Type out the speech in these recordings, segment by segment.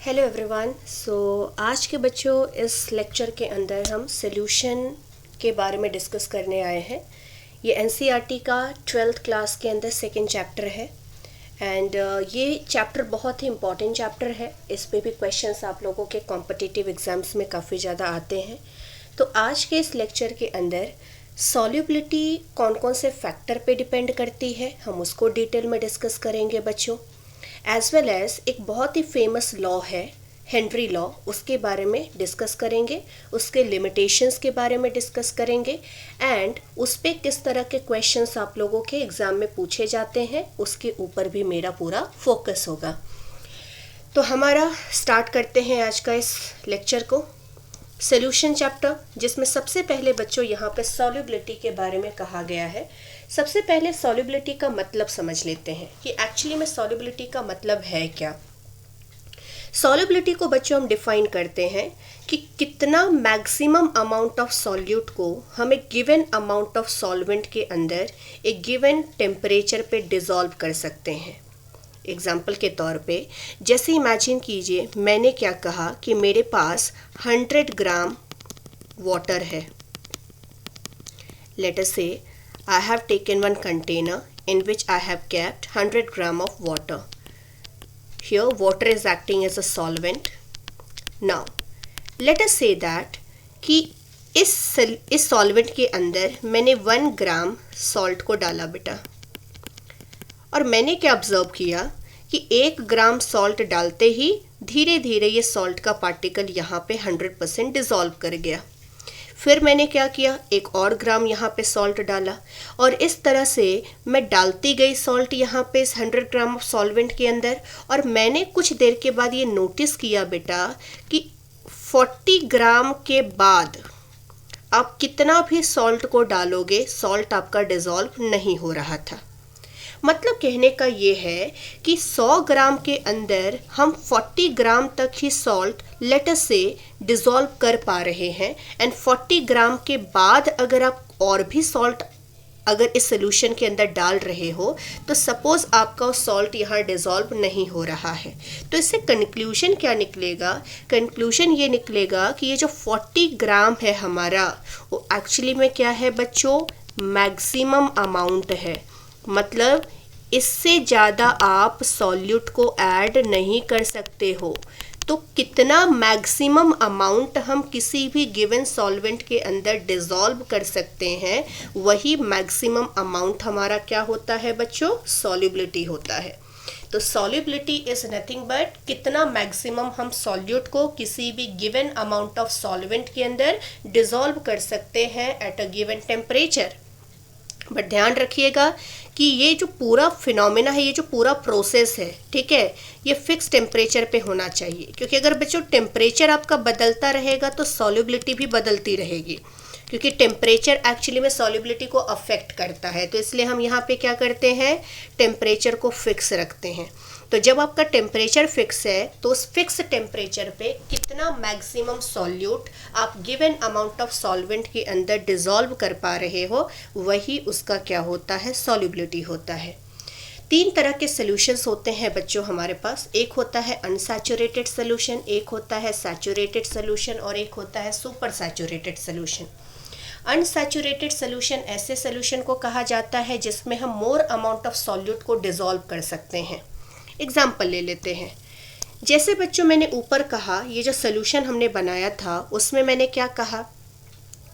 Hello everyone. आज के बच्चों इस लेक्चर के अंदर हम सॉल्यूशन के बारे में डिस्कस करने आए हैं। ये एनसीईआरटी का 12th क्लास के अंदर सेकंड चैप्टर है एंड ये चैप्टर बहुत ही इम्पॉर्टेंट चैप्टर है। इस पे भी क्वेश्चंस आप लोगों के कॉम्पिटिटिव एग्जाम्स में काफ़ी ज़्यादा आते हैं। तो आज के इस लेक्चर के अंदर सॉल्युबिलिटी कौन कौन से फैक्टर पे डिपेंड करती है, हम उसको डिटेल में डिस्कस करेंगे बच्चों। एज वेल एज एक बहुत ही फेमस लॉ है हेनरी लॉ, उसके बारे में डिस्कस करेंगे, उसके लिमिटेशंस के बारे में डिस्कस करेंगे एंड उस पे किस तरह के क्वेश्चंस आप लोगों के एग्ज़ाम में पूछे जाते हैं उसके ऊपर भी मेरा पूरा फोकस होगा। तो हमारा स्टार्ट करते हैं आज का इस लेक्चर को। सॉल्यूशन चैप्टर, जिसमें सबसे पहले बच्चों यहाँ पे सॉल्युबिलिटी के बारे में कहा गया है। सबसे पहले सॉल्युबिलिटी का मतलब समझ लेते हैं कि एक्चुअली में सॉल्युबिलिटी का मतलब है क्या। सॉल्युबिलिटी को बच्चों हम डिफाइन करते हैं कि कितना मैक्सिमम अमाउंट ऑफ सॉल्यूट को हम एक गिवन अमाउंट ऑफ सॉल्वेंट के अंदर एक गिवन टेम्परेचर पे डिसॉल्व कर सकते हैं। एग्जाम्पल के तौर पे जैसे इमेजिन कीजिए मैंने क्या कहा कि मेरे पास 100 ग्राम वाटर है। लेट अस से I have taken one container in which I have kept 100 gram of water. Here water is acting as a solvent. Now let us say that कि इस सॉल्वेंट के अंदर मैंने 1 ग्राम सॉल्ट को डाला बेटा, और मैंने क्या ऑब्जर्व किया कि 1 ग्राम सॉल्ट डालते ही धीरे धीरे ये सॉल्ट का पार्टिकल यहाँ पे 100% डिसॉल्व कर गया। फिर मैंने क्या किया, एक और ग्राम यहाँ पे सॉल्ट डाला और इस तरह से मैं डालती गई सॉल्ट यहाँ पे इस 100 ग्राम ऑफ सॉल्वेंट के अंदर। और मैंने कुछ देर के बाद ये नोटिस किया बेटा कि 40 ग्राम के बाद आप कितना भी सॉल्ट को डालोगे सॉल्ट आपका डिसॉल्व नहीं हो रहा था। मतलब कहने का ये है कि 100 ग्राम के अंदर हम 40 ग्राम तक ही सॉल्ट लेट अस से डिसॉल्व कर पा रहे हैं एंड 40 ग्राम के बाद अगर आप और भी सॉल्ट अगर इस सोल्यूशन के अंदर डाल रहे हो तो सपोज आपका सॉल्ट यहाँ डिसॉल्व नहीं हो रहा है। तो इससे कंक्लूजन क्या निकलेगा, कंक्लूजन ये निकलेगा कि ये जो 40 ग्राम है हमारा वो एक्चुअली में क्या है बच्चों, मैक्सिमम अमाउंट है। मतलब इससे ज़्यादा आप सॉल्यूट को ऐड नहीं कर सकते हो। तो कितना मैक्सिमम अमाउंट हम किसी भी गिवन सॉल्वेंट के अंदर डिसॉल्व कर सकते हैं वही मैक्सिमम अमाउंट हमारा क्या होता है बच्चों, सॉल्युबिलिटी होता है। तो सॉल्युबिलिटी इज नथिंग बट कितना मैक्सिमम हम सॉल्यूट को किसी भी गिवन अमाउंट ऑफ सॉल्वेंट के अंदर डिसॉल्व कर सकते हैं eight a given temperature. But ध्यान रखिएगा कि ये जो पूरा फिनोमेना है, ये जो पूरा प्रोसेस है, ठीक है, ये फिक्स टेम्परेचर पे होना चाहिए। क्योंकि अगर बच्चों टेम्परेचर आपका बदलता रहेगा तो सॉल्युबिलिटी भी बदलती रहेगी, क्योंकि टेम्परेचर एक्चुअली में सॉल्युबिलिटी को अफेक्ट करता है। तो इसलिए हम यहाँ पे क्या करते हैं, टेम्परेचर को फिक्स रखते हैं। तो जब आपका टेम्परेचर फिक्स है तो उस फिक्स टेम्परेचर पे कितना मैक्सिमम सॉल्यूट आप गिवन अमाउंट ऑफ सॉल्वेंट के अंदर डिसॉल्व कर पा रहे हो वही उसका क्या होता है, सॉल्युबिलिटी होता है। 3 तरह के सॉल्यूशंस होते हैं बच्चों हमारे पास। एक होता है अनसैचुरेटेड सॉल्यूशन, एक होता है सैचुरेटेड सॉल्यूशन और एक होता है super saturated solution. Unsaturated solution ऐसे सॉल्यूशन को कहा जाता है जिसमें हम मोर अमाउंट ऑफ सॉल्यूट को डिसॉल्व कर सकते हैं। एग्जाम्पल ले लेते हैं। जैसे बच्चों मैंने ऊपर कहा ये जो सॉल्यूशन हमने बनाया था उसमें मैंने क्या कहा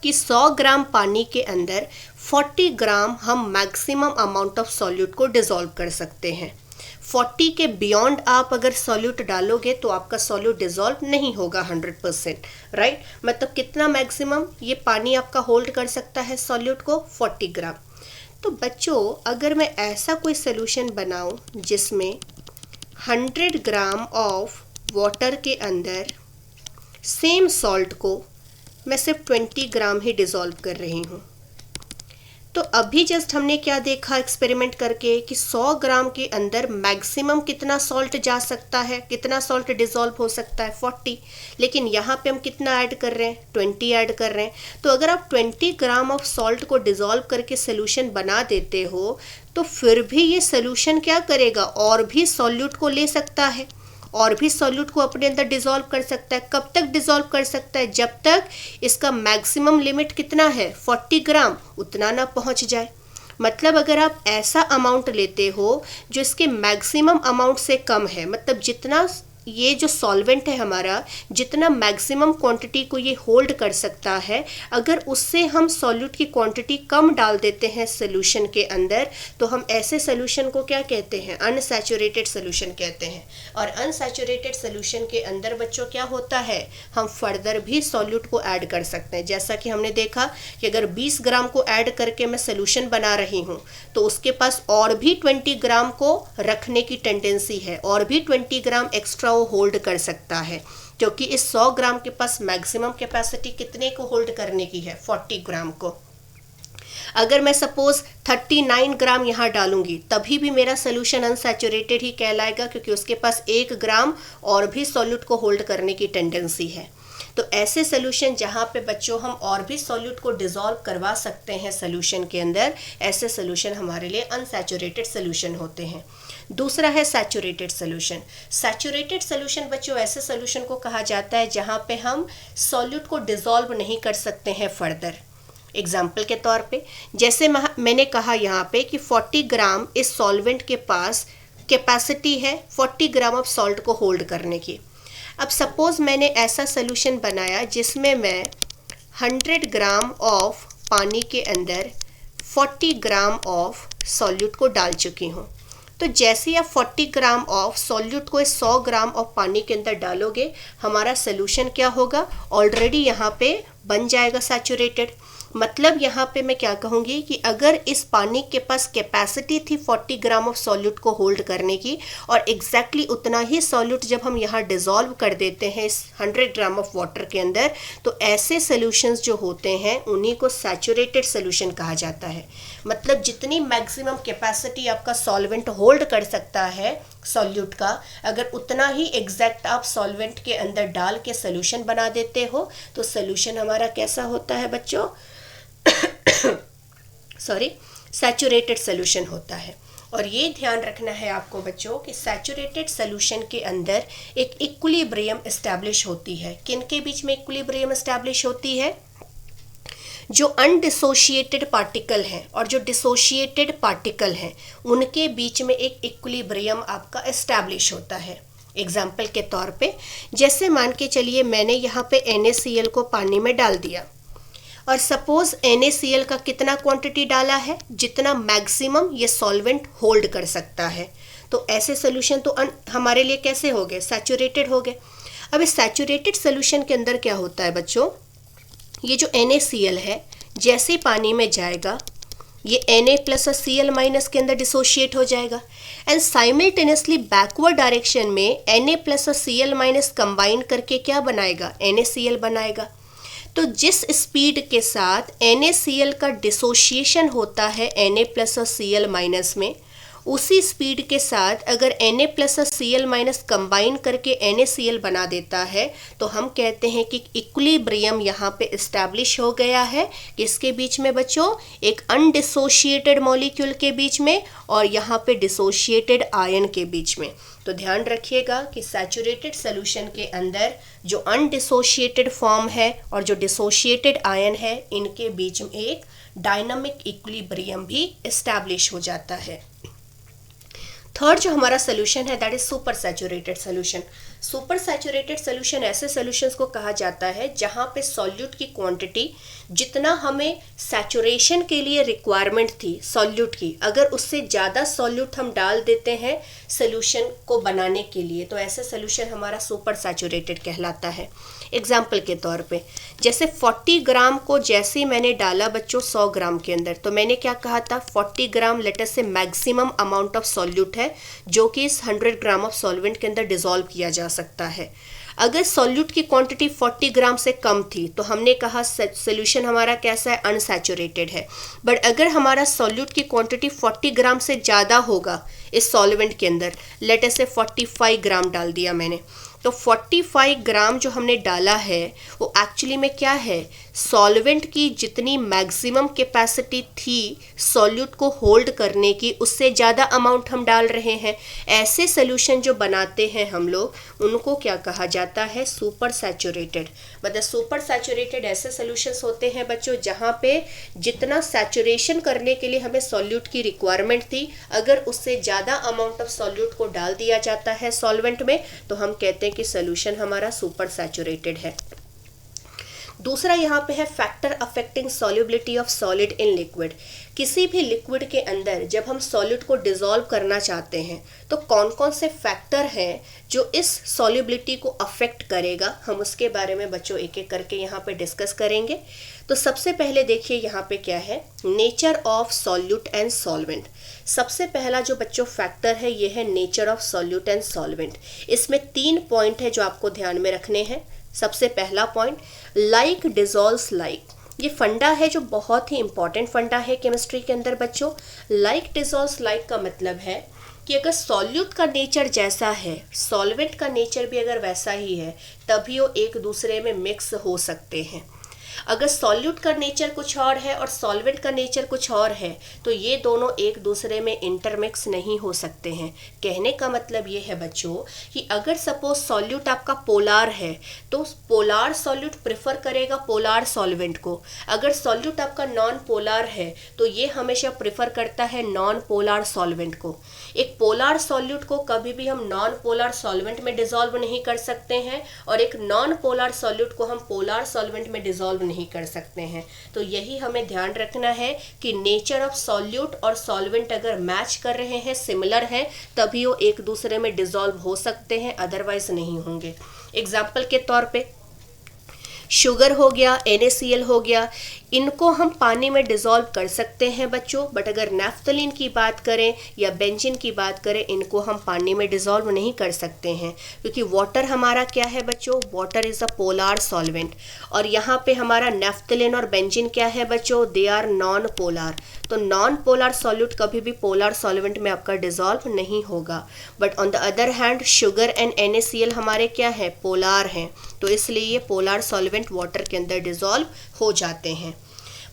कि 100 ग्राम पानी के अंदर 40 ग्राम हम मैक्सिमम अमाउंट ऑफ सॉल्यूट को डिसॉल्व कर सकते हैं। 40 के बियॉन्ड आप अगर सॉल्यूट डालोगे तो आपका सॉल्यूट डिसॉल्व नहीं होगा 100%, राइट। मतलब कितना मैक्सिमम ये पानी आपका होल्ड कर सकता है सॉल्यूट को, 40 ग्राम। तो बच्चों अगर मैं ऐसा कोई सॉल्यूशन बनाऊं जिसमें 100 ग्राम ऑफ वाटर के अंदर सेम सॉल्ट को मैं सिर्फ 20 ग्राम ही डिसॉल्व कर रही हूँ, तो अभी जस्ट हमने क्या देखा एक्सपेरिमेंट करके कि 100 ग्राम के अंदर मैक्सिमम कितना सॉल्ट जा सकता है, कितना सॉल्ट डिसॉल्व हो सकता है, 40। लेकिन यहाँ पे हम कितना ऐड कर रहे हैं, 20 ऐड कर रहे हैं। तो अगर आप 20 ग्राम ऑफ सॉल्ट को डिसॉल्व करके सोल्यूशन बना देते हो तो फिर भी ये सोल्यूशन क्या करेगा, और भी सॉल्यूट को ले सकता है और भी सॉल्यूट को अपने अंदर डिसॉल्व कर सकता है। कब तक डिसॉल्व कर सकता है? जब तक इसका मैक्सिमम लिमिट कितना है 40 ग्राम उतना ना पहुंच जाए। मतलब अगर आप ऐसा अमाउंट लेते हो जो इसके मैक्सिमम अमाउंट से कम है, मतलब जितना ये जो सॉल्वेंट है हमारा जितना मैक्सिमम क्वांटिटी को ये होल्ड कर सकता है, अगर उससे हम सॉल्यूट की क्वांटिटी कम डाल देते हैं सोल्यूशन के अंदर, तो हम ऐसे सोल्यूशन को क्या कहते हैं? अनसैचुरेटेड सोल्यूशन कहते हैं। और अनसैचुरेटेड सोल्यूशन के अंदर बच्चों क्या होता है, हम फर्दर भी सॉल्यूट को ऐड कर सकते हैं। जैसा कि हमने देखा कि अगर 20 ग्राम को ऐड करके मैं सोल्यूशन बना रही हूँ तो उसके पास और भी 20 ग्राम को रखने की टेंडेंसी है, और भी 20 ग्राम एक्स्ट्रा वो होल्ड कर सकता है, क्योंकि इस 100 ग्राम के पास मैक्सिमम कैपेसिटी कितने को होल्ड करने की है? 40 ग्राम को। अगर मैं सपोज 39 ग्राम यहाँ डालूंगी तभी भी मेरा सोल्यूशन अनसैचुरेटेड ही कहलाएगा, क्योंकि उसके पास 1 ग्राम और भी सॉल्यूट को होल्ड करने की टेंडेंसी है। तो ऐसे सोल्यूशन जहाँ पे बच्चों हम और भी सॉल्यूट को डिसॉल्व करवा सकते हैं सोल्यूशन के अंदर, ऐसे सोल्यूशन हमारे लिए अनसैचुरेटेड सोल्यूशन होते हैं। दूसरा है सैचुरेटेड सोल्यूशन। सैचुरेटेड सोल्यूशन बच्चों ऐसे सोल्यूशन को कहा जाता है जहाँ पे हम सॉल्यूट को डिसॉल्व नहीं कर सकते हैं फर्दर। एग्जाम्पल के तौर पे जैसे मैंने कहा यहाँ पे कि 40 ग्राम इस सॉल्वेंट के पास कैपेसिटी है 40 ग्राम ऑफ सॉल्ट को होल्ड करने की। अब सपोज मैंने ऐसा सोल्यूशन बनाया जिसमें मैं 100 ग्राम ऑफ पानी के अंदर 40 ग्राम ऑफ सॉल्यूट को डाल चुकी हूँ। तो जैसे आप 40 ग्राम ऑफ सॉल्यूट को 100 ग्राम ऑफ पानी के अंदर डालोगे, हमारा सोल्यूशन क्या होगा? ऑलरेडी यहाँ पे बन जाएगा सैचुरेटेड। मतलब यहाँ पे मैं क्या कहूँगी कि अगर इस पानी के पास कैपेसिटी थी 40 ग्राम ऑफ सॉल्यूट को होल्ड करने की, और एग्जैक्टली उतना ही सॉल्यूट जब हम यहाँ डिसॉल्व कर देते हैं इस 100 ग्राम ऑफ वाटर के अंदर, तो ऐसे सोल्यूशंस जो होते हैं उन्हीं को सैचुरेटेड सोल्यूशन कहा जाता है। मतलब जितनी मैक्सिमम कैपेसिटी आपका सॉल्वेंट होल्ड कर सकता है सॉल्यूट का, अगर उतना ही एग्जैक्ट आप सॉल्वेंट के अंदर डाल के सोल्यूशन बना देते हो तो सोल्यूशन हमारा कैसा होता है बच्चों? सैचुरेटेड सोल्यूशन होता है। और ये ध्यान रखना है आपको बच्चों कि सैचुरेटेड सोल्यूशन के अंदर एक इक्विलिब्रियम एस्टैब्लिश होती है। किनके बीच में इक्विलिब्रियम एस्टैब्लिश होती है? जो अनडिसोशिएटेड पार्टिकल हैं और जो डिसोशिएटेड पार्टिकल हैं उनके बीच में एक इक्विलिब्रियम आपका एस्टैब्लिश होता है। एग्जाम्पल के तौर पे जैसे मान के चलिए मैंने यहाँ पे NaCl को पानी में डाल दिया, और सपोज NaCl का कितना क्वांटिटी डाला है? जितना मैक्सिमम ये सॉल्वेंट होल्ड कर सकता है। तो ऐसे सोल्यूशन तो हमारे लिए कैसे हो गए? सैचुरेटेड हो गए। अब इस सैचुरेटेड सोल्यूशन के अंदर क्या होता है बच्चों? ये जो NaCl है जैसे पानी में जाएगा ये Na प्लस और Cl माइनस के अंदर डिसोशिएट हो जाएगा, एंड साइमल्टेनियसली बैकवर्ड डायरेक्शन में Na प्लस और Cl माइनस कंबाइन करके क्या बनाएगा? NaCl बनाएगा। तो जिस स्पीड के साथ NaCl का डिसोशिएशन होता है Na प्लस और Cl माइनस में, उसी स्पीड के साथ अगर Na प्लस और Cl माइनस कंबाइन करके NaCl बना देता है तो हम कहते हैं कि इक्विलिब्रियम यहाँ पे इस्टेब्लिश हो गया है। किसके बीच में बच्चों? एक अनडिसोशिएटेड मॉलिक्यूल के बीच में और यहाँ पे डिसोशिएटेड आयन के बीच में। तो ध्यान रखिएगा कि सैचुरेटेड सोल्यूशन के अंदर जो अनडिसोशिएटेड फॉर्म है और जो डिसोशिएटेड आयन है इनके बीच में एक डायनामिक इक्विलिब्रियम भी इस्टेब्लिश हो जाता है। थर्ड जो हमारा सोल्यूशन है that is super saturated solution. Super saturated solution ऐसे सोल्यूशंस को कहा जाता है जहाँ पे सॉल्यूट की क्वांटिटी जितना हमें सैचुरेशन के लिए रिक्वायरमेंट थी सॉल्यूट की, अगर उससे ज़्यादा सॉल्यूट हम डाल देते हैं सोल्यूशन को बनाने के लिए तो ऐसे सोल्यूशन हमारा सुपर सैचुरेटेड कहलाता है। एग्जाम्पल के तौर पे जैसे 40 ग्राम को जैसे ही मैंने डाला बच्चों 100 ग्राम के अंदर, तो मैंने क्या कहा था? 40 ग्राम लेटर से मैक्सिमम अमाउंट ऑफ सॉल्यूट है जो कि इस 100 ग्राम ऑफ सॉल्वेंट के अंदर डिसॉल्व किया जा सकता है। अगर सॉल्यूट की क्वांटिटी 40 ग्राम से कम थी तो हमने कहा सोल्यूशन हमारा कैसा है? अनसैचुरेटेड है। बट अगर हमारा सॉल्यूट की क्वांटिटी 40 ग्राम से ज़्यादा होगा इस सॉल्वेंट के अंदर, लेटर से 45 ग्राम डाल दिया मैंने, तो 45 ग्राम जो हमने डाला है वो एक्चुअली में क्या है? सॉल्वेंट की जितनी मैक्सिमम कैपेसिटी थी सॉल्यूट को होल्ड करने की, उससे ज़्यादा अमाउंट हम डाल रहे हैं। ऐसे सोल्यूशन जो बनाते हैं हम लोग, उनको क्या कहा जाता है? Super saturated. मतलब सुपर सैचुरेटेड ऐसे सोल्यूशंस होते हैं बच्चों जहाँ पे जितना सैचुरेशन करने के लिए हमें सॉल्यूट की रिक्वायरमेंट थी, अगर उससे ज़्यादा अमाउंट ऑफ सॉल्यूट को डाल दिया जाता है सॉल्वेंट में, तो हम कहते हैं कि सोल्यूशन हमारा सुपर सैचुरेटेड है। दूसरा यहाँ पे है factor affecting solubility of solid in liquid. किसी भी लिक्विड के अंदर जब हम सॉलिड को डिसॉल्व करना चाहते हैं तो कौन कौन से फैक्टर हैं जो इस सॉल्युबिलिटी को अफेक्ट करेगा, हम उसके बारे में बच्चों एक एक करके यहाँ पे डिस्कस करेंगे। तो सबसे पहले देखिए यहाँ पे क्या है, nature of solute and solvent. सबसे पहला जो बच्चों फैक्टर है ये है nature of solute and solvent. इसमें 3 पॉइंट है जो आपको ध्यान में रखने हैं। सबसे पहला पॉइंट, लाइक डिसॉल्व्स लाइक। ये फंडा है जो बहुत ही इंपॉर्टेंट फंडा है केमिस्ट्री के अंदर बच्चों। लाइक डिसॉल्व्स लाइक का मतलब है कि अगर सॉल्यूट का नेचर जैसा है, सॉल्वेंट का नेचर भी अगर वैसा ही है, तभी वो एक दूसरे में मिक्स हो सकते हैं। अगर सॉल्यूट का नेचर कुछ और है और सॉल्वेंट का नेचर कुछ और है, तो ये दोनों एक दूसरे में इंटरमिक्स नहीं हो सकते हैं। कहने का मतलब ये है बच्चों कि अगर सपोज सॉल्यूट आपका पोलार है तो पोलार सॉल्यूट प्रेफर करेगा पोलार सॉल्वेंट को। अगर सॉल्यूट आपका नॉन पोलार है तो ये हमेशा प्रेफर करता है नॉन पोलार सॉल्वेंट को। एक पोलार सॉल्यूट को कभी भी हम नॉन पोलार सॉल्वेंट में डिसॉल्व नहीं कर सकते हैं और एक नॉन पोलार सॉल्यूट को हम पोलार सॉल्वेंट में डिसॉल्व नहीं कर सकते हैं। तो यही हमें ध्यान रखना है कि नेचर ऑफ सॉल्यूट और सॉल्वेंट अगर मैच कर रहे हैं, सिमिलर है, तभी वो एक दूसरे में डिसॉल्व हो सकते हैं, अदरवाइज नहीं होंगे। एग्जाम्पल के तौर पे शुगर हो गया, NaCl हो गया, इनको हम पानी में डिसॉल्व कर सकते हैं बच्चों, बट अगर नैफ्थलीन की बात करें या बेंजीन की बात करें, इनको हम पानी में डिसॉल्व नहीं कर सकते हैं, क्योंकि वाटर हमारा क्या है बच्चों? Water is a polar solvent. और यहाँ पे हमारा नैफ्थलीन और बेंजीन क्या है बच्चों? They are non polar. तो नॉन पोलार सॉल्यूट कभी भी पोलार सॉल्वेंट में आपका डिसॉल्व नहीं होगा। But on the other hand sugar and NaCl हमारे क्या है? पोलार हैं, तो इसलिए ये पोलार सॉल्वेंट वाटर के अंदर डिसॉल्व हो जाते हैं।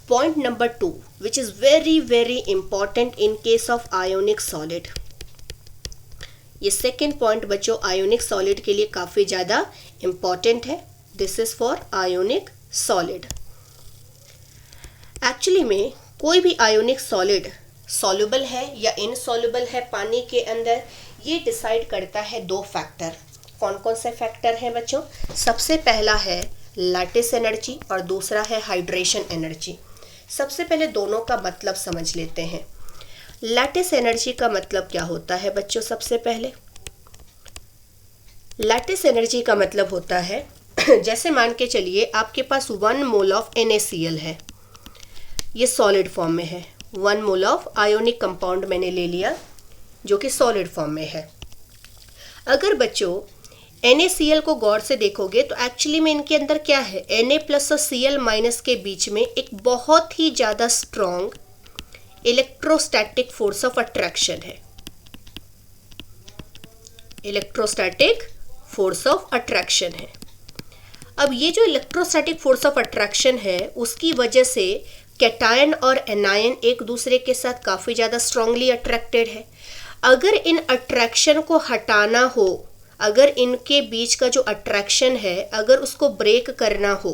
Point number 2 which is very very important in case of ionic solid. ये सेकेंड पॉइंट बच्चों आयोनिक सॉलिड के लिए काफ़ी ज़्यादा इंपॉर्टेंट है। This is for ionic solid. Actually में कोई भी आयोनिक सॉलिड सॉल्युबल है या इनसॉल्युबल है पानी के अंदर, ये डिसाइड करता है 2 फैक्टर। कौन कौन से फैक्टर हैं बच्चों? सबसे पहला है लैटिस एनर्जी और दूसरा है हाइड्रेशन एनर्जी। सबसे पहले दोनों का मतलब समझ लेते हैं। लैटिस एनर्जी का मतलब क्या होता है बच्चों? सबसे पहले लैटिस एनर्जी का मतलब होता है जैसे मान के चलिए आपके पास 1 मोल ऑफ NaCl है, ये सॉलिड फॉर्म में है। 1 मोल ऑफ आयोनिक कंपाउंड मैंने ले लिया जो कि सॉलिड फॉर्म में है। अगर बच्चों NaCl को गौर से देखोगे तो एक्चुअली में इनके अंदर क्या है? Na प्लस और Cl माइनस के बीच में एक बहुत ही ज़्यादा strong electrostatic force of attraction है। इलेक्ट्रोस्टैटिक फोर्स ऑफ अट्रैक्शन है। अब ये जो इलेक्ट्रोस्टैटिक फोर्स ऑफ अट्रैक्शन है, उसकी वजह से कैटायन और एनायन एक दूसरे के साथ काफ़ी ज़्यादा स्ट्रांगली अट्रैक्टेड है। अगर इन अट्रैक्शन को हटाना हो, अगर इनके बीच का जो अट्रैक्शन है अगर उसको ब्रेक करना हो,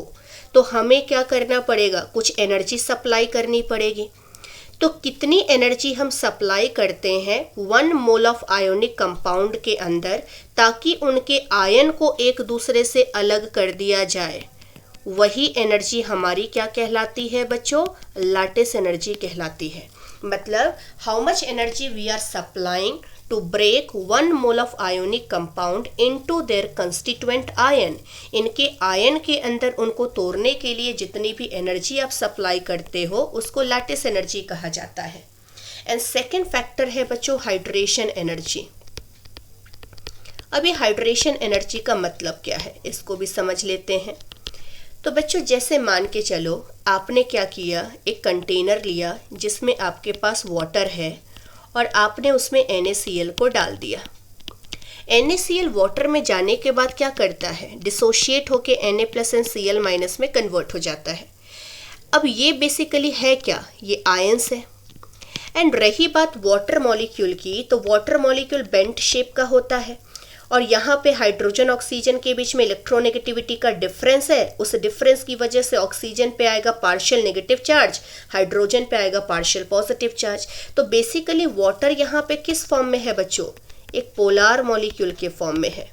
तो हमें क्या करना पड़ेगा? कुछ एनर्जी सप्लाई करनी पड़ेगी। तो कितनी एनर्जी हम सप्लाई करते हैं 1 मोल ऑफ आयोनिक कंपाउंड के अंदर, ताकि उनके आयन को एक दूसरे से अलग कर दिया जाए, वही एनर्जी हमारी क्या कहलाती है बच्चों? लैटिस एनर्जी कहलाती है। मतलब how much energy we are supplying to break 1 mole of ionic compound into their constituent ion। इनके आयन के अंदर उनको तोड़ने के लिए जितनी भी एनर्जी आप सप्लाई करते हो उसको लैटिस एनर्जी कहा जाता है। एंड सेकेंड फैक्टर है बच्चों हाइड्रेशन एनर्जी। अभी हाइड्रेशन एनर्जी का मतलब क्या है इसको भी समझ लेते हैं। तो बच्चों जैसे मान के चलो आपने क्या किया, एक कंटेनर लिया जिसमें आपके पास वाटर है और आपने उसमें NaCl को डाल दिया। NaCl वाटर में जाने के बाद क्या करता है? डिसोशिएट होके Na plus and Cl minus में कन्वर्ट हो जाता है। अब ये बेसिकली है क्या, ये आयंस है। एंड रही बात वाटर मॉलिक्यूल की, तो वाटर मॉलिक्यूल बेंट शेप का होता है और यहाँ पे हाइड्रोजन ऑक्सीजन के बीच में इलेक्ट्रोनेगेटिविटी का डिफरेंस है। उस डिफरेंस की वजह से ऑक्सीजन पे आएगा पार्शियल नेगेटिव चार्ज, हाइड्रोजन पे आएगा पार्शियल पॉजिटिव चार्ज। तो बेसिकली वाटर यहाँ पे किस फॉर्म में है बच्चों, एक पोलार मॉलिक्यूल के फॉर्म में है।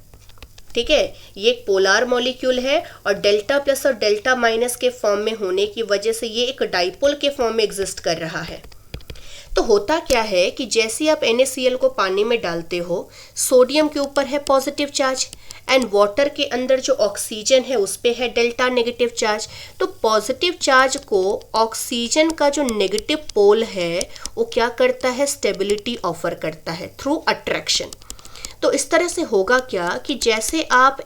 ठीक है, ये एक पोलार मॉलिक्यूल है और डेल्टा प्लस और डेल्टा माइनस के फॉर्म में होने की वजह से ये एक डाइपोल के फॉर्म में एग्जिस्ट कर रहा है। तो होता क्या है कि जैसे आप NaCl को पानी में डालते हो, सोडियम के ऊपर है पॉजिटिव चार्ज एंड वाटर के अंदर जो ऑक्सीजन है उस पे है डेल्टा नेगेटिव चार्ज। तो पॉजिटिव चार्ज को ऑक्सीजन का जो नेगेटिव पोल है वो क्या करता है, स्टेबिलिटी ऑफर करता है थ्रू अट्रैक्शन। तो इस तरह से होगा क्या कि जैसे आप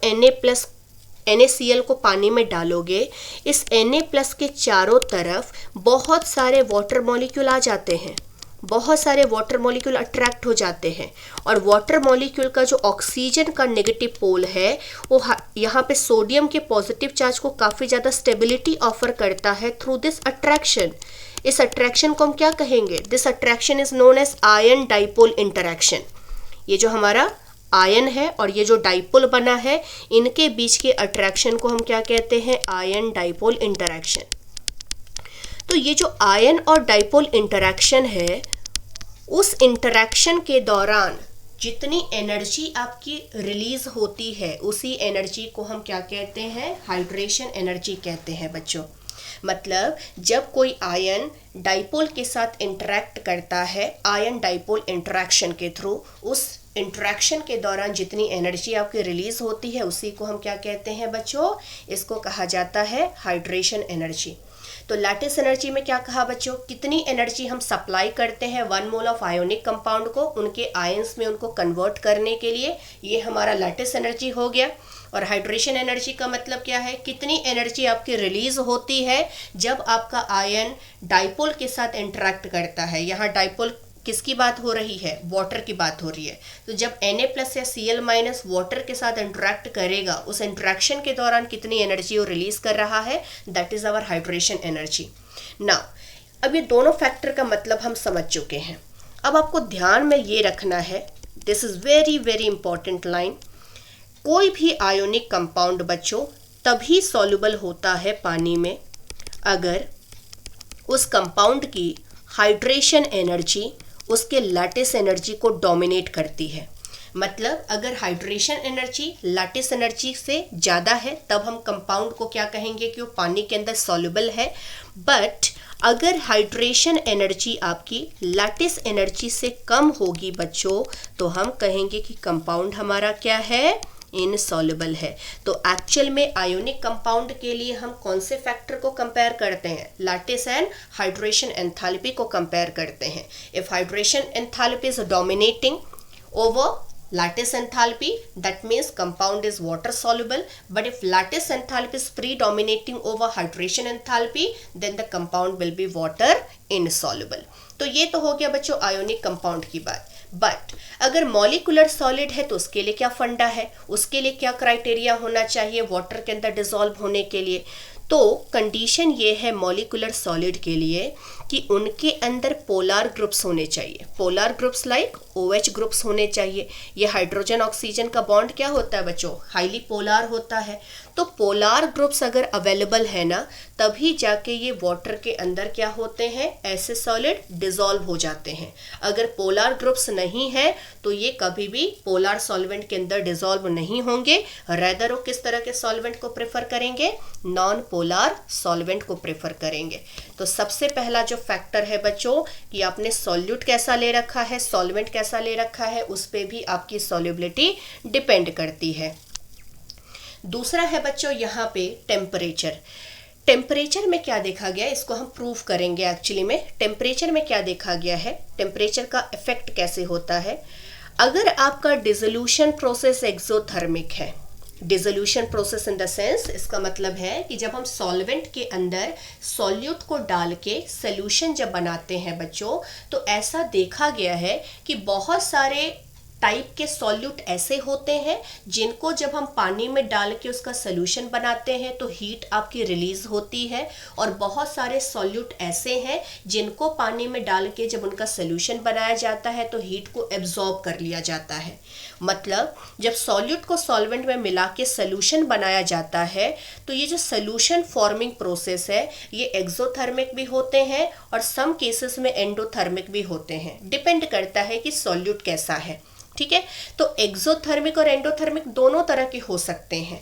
NaCl को पानी में डालोगे, इस Na+ के चारों तरफ बहुत सारे वाटर मॉलिक्यूल आ जाते हैं, बहुत सारे वाटर मॉलिक्यूल अट्रैक्ट हो जाते हैं और वाटर मॉलिक्यूल का जो ऑक्सीजन का नेगेटिव पोल है वो यहाँ पे सोडियम के पॉजिटिव चार्ज को काफ़ी ज़्यादा स्टेबिलिटी ऑफर करता है थ्रू दिस अट्रैक्शन। इस अट्रैक्शन को हम क्या कहेंगे, this attraction is known as ion dipole interaction. ये जो हमारा आयन है और ये जो डाइपोल बना है, इनके बीच के अट्रैक्शन को हम क्या कहते हैं, आयन डाइपोल इंटरैक्शन। तो ये जो आयन और डाइपोल इंटरैक्शन है, उस इंटरैक्शन के दौरान जितनी एनर्जी आपकी रिलीज होती है उसी एनर्जी को हम क्या कहते हैं, हाइड्रेशन एनर्जी कहते हैं बच्चों। मतलब जब कोई आयन डाइपोल के साथ इंटरैक्ट करता है, आयन डाइपोल इंटरैक्शन के थ्रू, उस इंटरैक्शन के दौरान जितनी एनर्जी आपकी रिलीज होती है उसी को हम क्या कहते हैं बच्चों, इसको कहा जाता है हाइड्रेशन एनर्जी। तो लैटिस एनर्जी में क्या कहा बच्चों, कितनी एनर्जी हम सप्लाई करते हैं 1 मोल ऑफ आयोनिक कंपाउंड को उनके आयंस में उनको कन्वर्ट करने के लिए, ये हमारा लैटिस एनर्जी हो गया। और हाइड्रेशन एनर्जी का मतलब क्या है, कितनी एनर्जी आपकी रिलीज होती है जब आपका आयन डाइपोल के साथ इंटरैक्ट करता है। यहाँ डाइपोल किसकी बात हो रही है, वाटर की बात हो रही है। तो जब Na+ या Cl- वाटर के साथ इंटरैक्ट करेगा, उस इंटरैक्शन के दौरान कितनी एनर्जी वो रिलीज कर रहा है, that is our hydration energy. Now अब ये दोनों फैक्टर का मतलब हम समझ चुके हैं। अब आपको ध्यान में ये रखना है, this is very very important line, कोई भी आयोनिक कंपाउंड बच्चों तभी सॉल्युबल होता है पानी में अगर उस कंपाउंड की हाइड्रेशन एनर्जी उसके लैटिस एनर्जी को डोमिनेट करती है। मतलब अगर हाइड्रेशन एनर्जी लैटिस एनर्जी से ज़्यादा है तब हम कंपाउंड को क्या कहेंगे कि वो पानी के अंदर सॉल्युबल है। बट अगर हाइड्रेशन एनर्जी आपकी लैटिस एनर्जी से कम होगी बच्चों, तो हम कहेंगे कि कंपाउंड हमारा क्या है, इनसॉल्युबल है। तो एक्चुअल में आयोनिक कंपाउंड के लिए हम कौन से फैक्टर को कंपेयर करते हैं, लैटिस एंड हाइड्रेशन एंथैल्पी को कंपेयर करते हैं। If hydration enthalpy is dominating over lattice enthalpy, that means compound is water soluble. But if lattice enthalpy is predominating over hydration enthalpy, then the compound will be water insoluble. तो ये तो हो गया बच्चों ionic compound की बात। But अगर molecular solid है तो उसके लिए क्या फंडा है, उसके लिए क्या क्राइटेरिया होना चाहिए वाटर के अंदर डिसॉल्व होने के लिए। तो कंडीशन ये है मॉलिकुलर सॉलिड के लिए कि उनके अंदर पोलार ग्रुप्स होने चाहिए, polar groups like OH groups होने चाहिए। ये हाइड्रोजन ऑक्सीजन का बॉन्ड क्या होता है बच्चों, हाईली पोलार होता है। तो पोलार ग्रुप्स अगर अवेलेबल है ना, तभी जाके ये वाटर के अंदर क्या होते हैं, ऐसे सॉलिड डिसॉल्व हो जाते हैं। अगर पोलार ग्रुप्स नहीं है तो ये कभी भी पोलार सॉल्वेंट के अंदर डिसॉल्व नहीं होंगे। रेदर वो किस तरह के सॉल्वेंट को प्रेफर करेंगे, नॉन पोलार सॉल्वेंट को प्रेफर करेंगे। तो सबसे पहला जो फैक्टर है बच्चों कि आपने सॉल्यूट कैसा ले रखा है, सॉल्वेंट कैसा ले रखा है, उस पे भी आपकी सॉल्युबिलिटी डिपेंड करती है। दूसरा है बच्चों यहाँ पे टेम्परेचर। टेम्परेचर में क्या देखा गया, इसको हम प्रूव करेंगे। एक्चुअली में टेम्परेचर में क्या देखा गया है, टेम्परेचर का इफेक्ट कैसे होता है। अगर आपका डिसोल्यूशन प्रोसेस एक्सोथर्मिक है, dissolution process in the sense, इसका मतलब है कि जब हम सॉल्वेंट के अंदर सॉल्यूट को डाल के सोल्यूशन जब बनाते हैं बच्चों, तो ऐसा देखा गया है कि बहुत सारे टाइप के सॉल्यूट ऐसे होते हैं जिनको जब हम पानी में डाल के उसका सोल्यूशन बनाते हैं तो हीट आपकी रिलीज होती है, और बहुत सारे सॉल्यूट ऐसे हैं जिनको पानी में डाल के जब उनका सोल्यूशन बनाया जाता है तो हीट को एब्जॉर्ब कर लिया जाता है। मतलब जब सॉल्यूट को सॉल्वेंट में मिला के सोल्यूशन बनाया जाता है तो ये जो सोल्यूशन फॉर्मिंग प्रोसेस है ये एक्सोथर्मिक भी होते हैं और सम केसेस में एंडोथर्मिक भी होते हैं, डिपेंड करता है कि सॉल्यूट कैसा है। ठीक है, तो एक्सोथर्मिक और एंडोथर्मिक दोनों तरह के हो सकते हैं।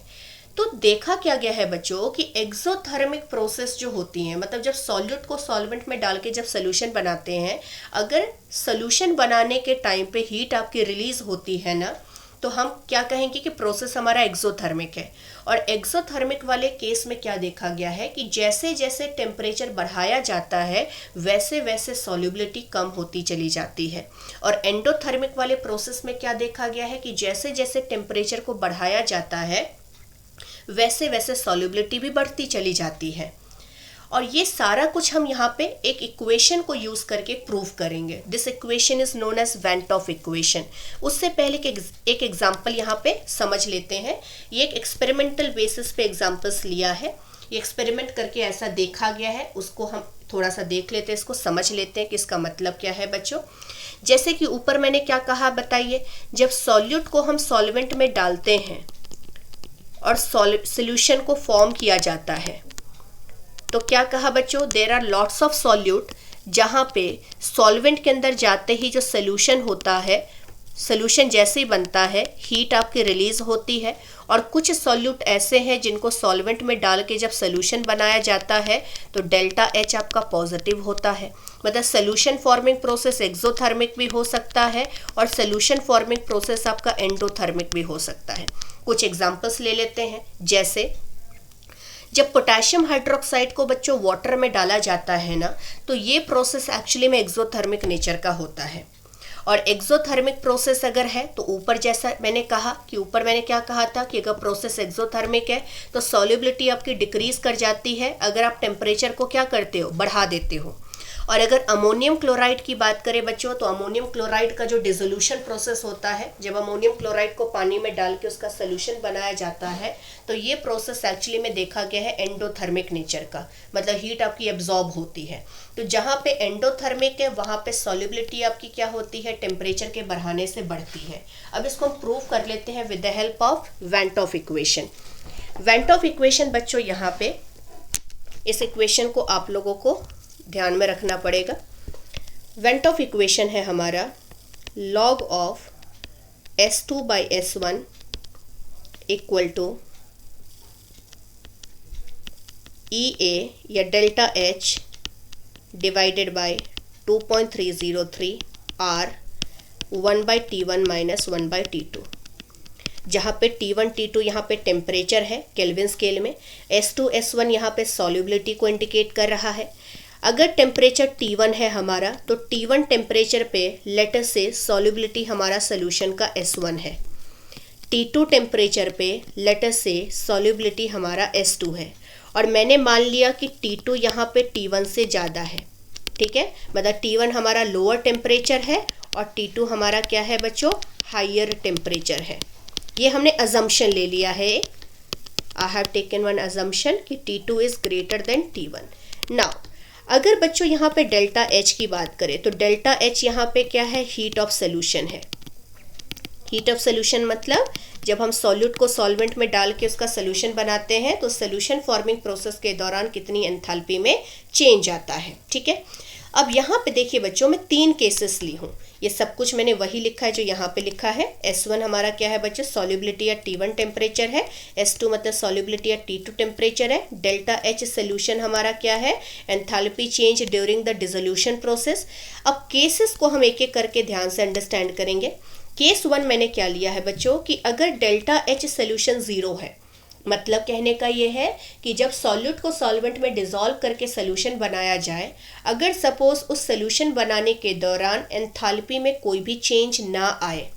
तो देखा क्या गया है बच्चों कि एक्सोथर्मिक प्रोसेस जो होती है, मतलब जब सॉल्यूट को सॉल्वेंट में डाल के जब सोल्यूशन बनाते हैं, अगर सोल्यूशन बनाने के टाइम पे हीट आपकी रिलीज होती है ना, तो हम क्या कहेंगे कि प्रोसेस हमारा एक्सोथर्मिक है। और एक्सोथर्मिक वाले केस में क्या देखा गया है कि जैसे जैसे टेम्परेचर बढ़ाया जाता है वैसे वैसे सॉल्युबिलिटी कम होती चली जाती है। और एंडोथर्मिक वाले प्रोसेस में क्या देखा गया है कि जैसे जैसे टेम्परेचर को बढ़ाया जाता है वैसे वैसे सॉल्युबिलिटी भी बढ़ती चली जाती है। और ये सारा कुछ हम यहाँ पे एक इक्वेशन को यूज करके प्रूव करेंगे। This equation is known as van't Hoff equation. उससे पहले एक एग्जाम्पल यहाँ पे समझ लेते हैं। ये एक एक्सपेरिमेंटल बेसिस पे एग्जाम्पल्स लिया है, ये एक्सपेरिमेंट करके ऐसा देखा गया है, उसको हम थोड़ा सा देख लेते हैं, इसको समझ लेते हैं कि इसका मतलब क्या है बच्चों। जैसे कि ऊपर मैंने क्या कहा बताइए, जब सॉल्यूट को हम सॉल्वेंट में डालते हैं और सोल्यूशन को फॉर्म किया जाता है तो क्या कहा बच्चों, there are lots of solute, जहाँ पे सॉल्वेंट के अंदर जाते ही जो सोल्यूशन होता है, सोल्यूशन जैसे ही बनता है हीट आपकी रिलीज होती है। और कुछ सॉल्यूट ऐसे हैं जिनको सॉल्वेंट में डाल के जब सोल्यूशन बनाया जाता है तो डेल्टा एच आपका पॉजिटिव होता है। मतलब सोल्यूशन फॉर्मिंग प्रोसेस एक्सोथर्मिक भी हो सकता है और सोल्यूशन फॉर्मिंग प्रोसेस आपका एंडोथर्मिक भी हो सकता है। कुछ एग्जांपल्स ले लेते हैं। जैसे जब पोटेशियम हाइड्रोक्साइड को बच्चों वाटर में डाला जाता है ना, तो ये प्रोसेस एक्चुअली में एक्सोथर्मिक नेचर का होता है। और एक्सोथर्मिक प्रोसेस अगर है तो ऊपर जैसा मैंने कहा कि ऊपर मैंने क्या कहा था कि अगर प्रोसेस एक्सोथर्मिक है तो सॉल्युबिलिटी आपकी डिक्रीज कर जाती है अगर आप टेम्परेचर को क्या करते हो, बढ़ा देते हो। और अगर अमोनियम क्लोराइड की बात करें बच्चों, तो अमोनियम क्लोराइड का जो डिसोल्यूशन प्रोसेस होता है, जब अमोनियम क्लोराइड को पानी में डाल के उसका सोल्यूशन बनाया जाता है तो ये प्रोसेस एक्चुअली में देखा गया है एंडोथर्मिक नेचर का, मतलब हीट आपकी एब्जॉर्ब होती है। तो जहाँ पे एंडोथर्मिक है वहाँ पे सॉल्युबिलिटी आपकी क्या होती है, टेम्परेचर के बढ़ाने से बढ़ती है। अब इसको हम प्रूव कर लेते हैं with the help of van't Hoff equation. Van't Hoff equation बच्चों यहाँ पे इस इक्वेशन को आप लोगों को ध्यान में रखना पड़ेगा। वेन टॉफ इक्वेशन है हमारा log of S2 by S1 equal to EA या delta H divided by 2.303 R 1 by T1 minus 1 by T2, जहाँ पे T1 T2 यहाँ पे टेम्परेचर है केल्विन स्केल में, S2 S1 यहाँ पे सॉल्युबिलिटी को इंडिकेट कर रहा है। अगर टेम्परेचर T1 है हमारा तो T1 टेम्परेचर पे लेटर से सॉल्युबिलिटी हमारा सोल्यूशन का S1 है। T2 टेम्परेचर पे लेटर से सॉल्युबिलिटी हमारा S2 है। और मैंने मान लिया कि T2 यहाँ पे T1 से ज़्यादा है। ठीक है, मतलब T1 हमारा लोअर टेम्परेचर है और T2 हमारा क्या है बच्चों, हायर टेम्परेचर है। ये हमने अजम्पशन ले लिया है। I have taken one assumption कि T2 is greater than T1। Now अगर बच्चों यहाँ पे डेल्टा एच की बात करें तो डेल्टा एच यहाँ पे क्या है, हीट ऑफ सोल्यूशन है। हीट ऑफ सोल्यूशन मतलब जब हम सॉल्यूट को सॉल्वेंट में डाल के उसका सोल्यूशन बनाते हैं तो सोल्यूशन फॉर्मिंग प्रोसेस के दौरान कितनी एंथैल्पी में चेंज आता है। ठीक है, अब यहाँ पे देखिए बच्चों मैं 3 केसेस ली हूँ। ये सब कुछ मैंने वही लिखा है जो यहाँ पे लिखा है। S1 हमारा क्या है बच्चों, सॉल्युबिलिटी या T1 टेम्परेचर है। S2 मतलब सॉल्युबिलिटी या T2 टेम्परेचर है। डेल्टा H सोल्यूशन हमारा क्या है, enthalpy change during the dissolution process. अब केसेस को हम एक एक करके ध्यान से अंडरस्टैंड करेंगे। केस 1 मैंने क्या लिया है बच्चों कि अगर डेल्टा H सोल्यूशन 0 है, मतलब कहने का ये है कि जब सॉल्यूट को सॉल्वेंट में डिसॉल्व करके सोल्यूशन बनाया जाए, अगर सपोज उस सोल्यूशन बनाने के दौरान एंथैल्पी में कोई भी चेंज ना आए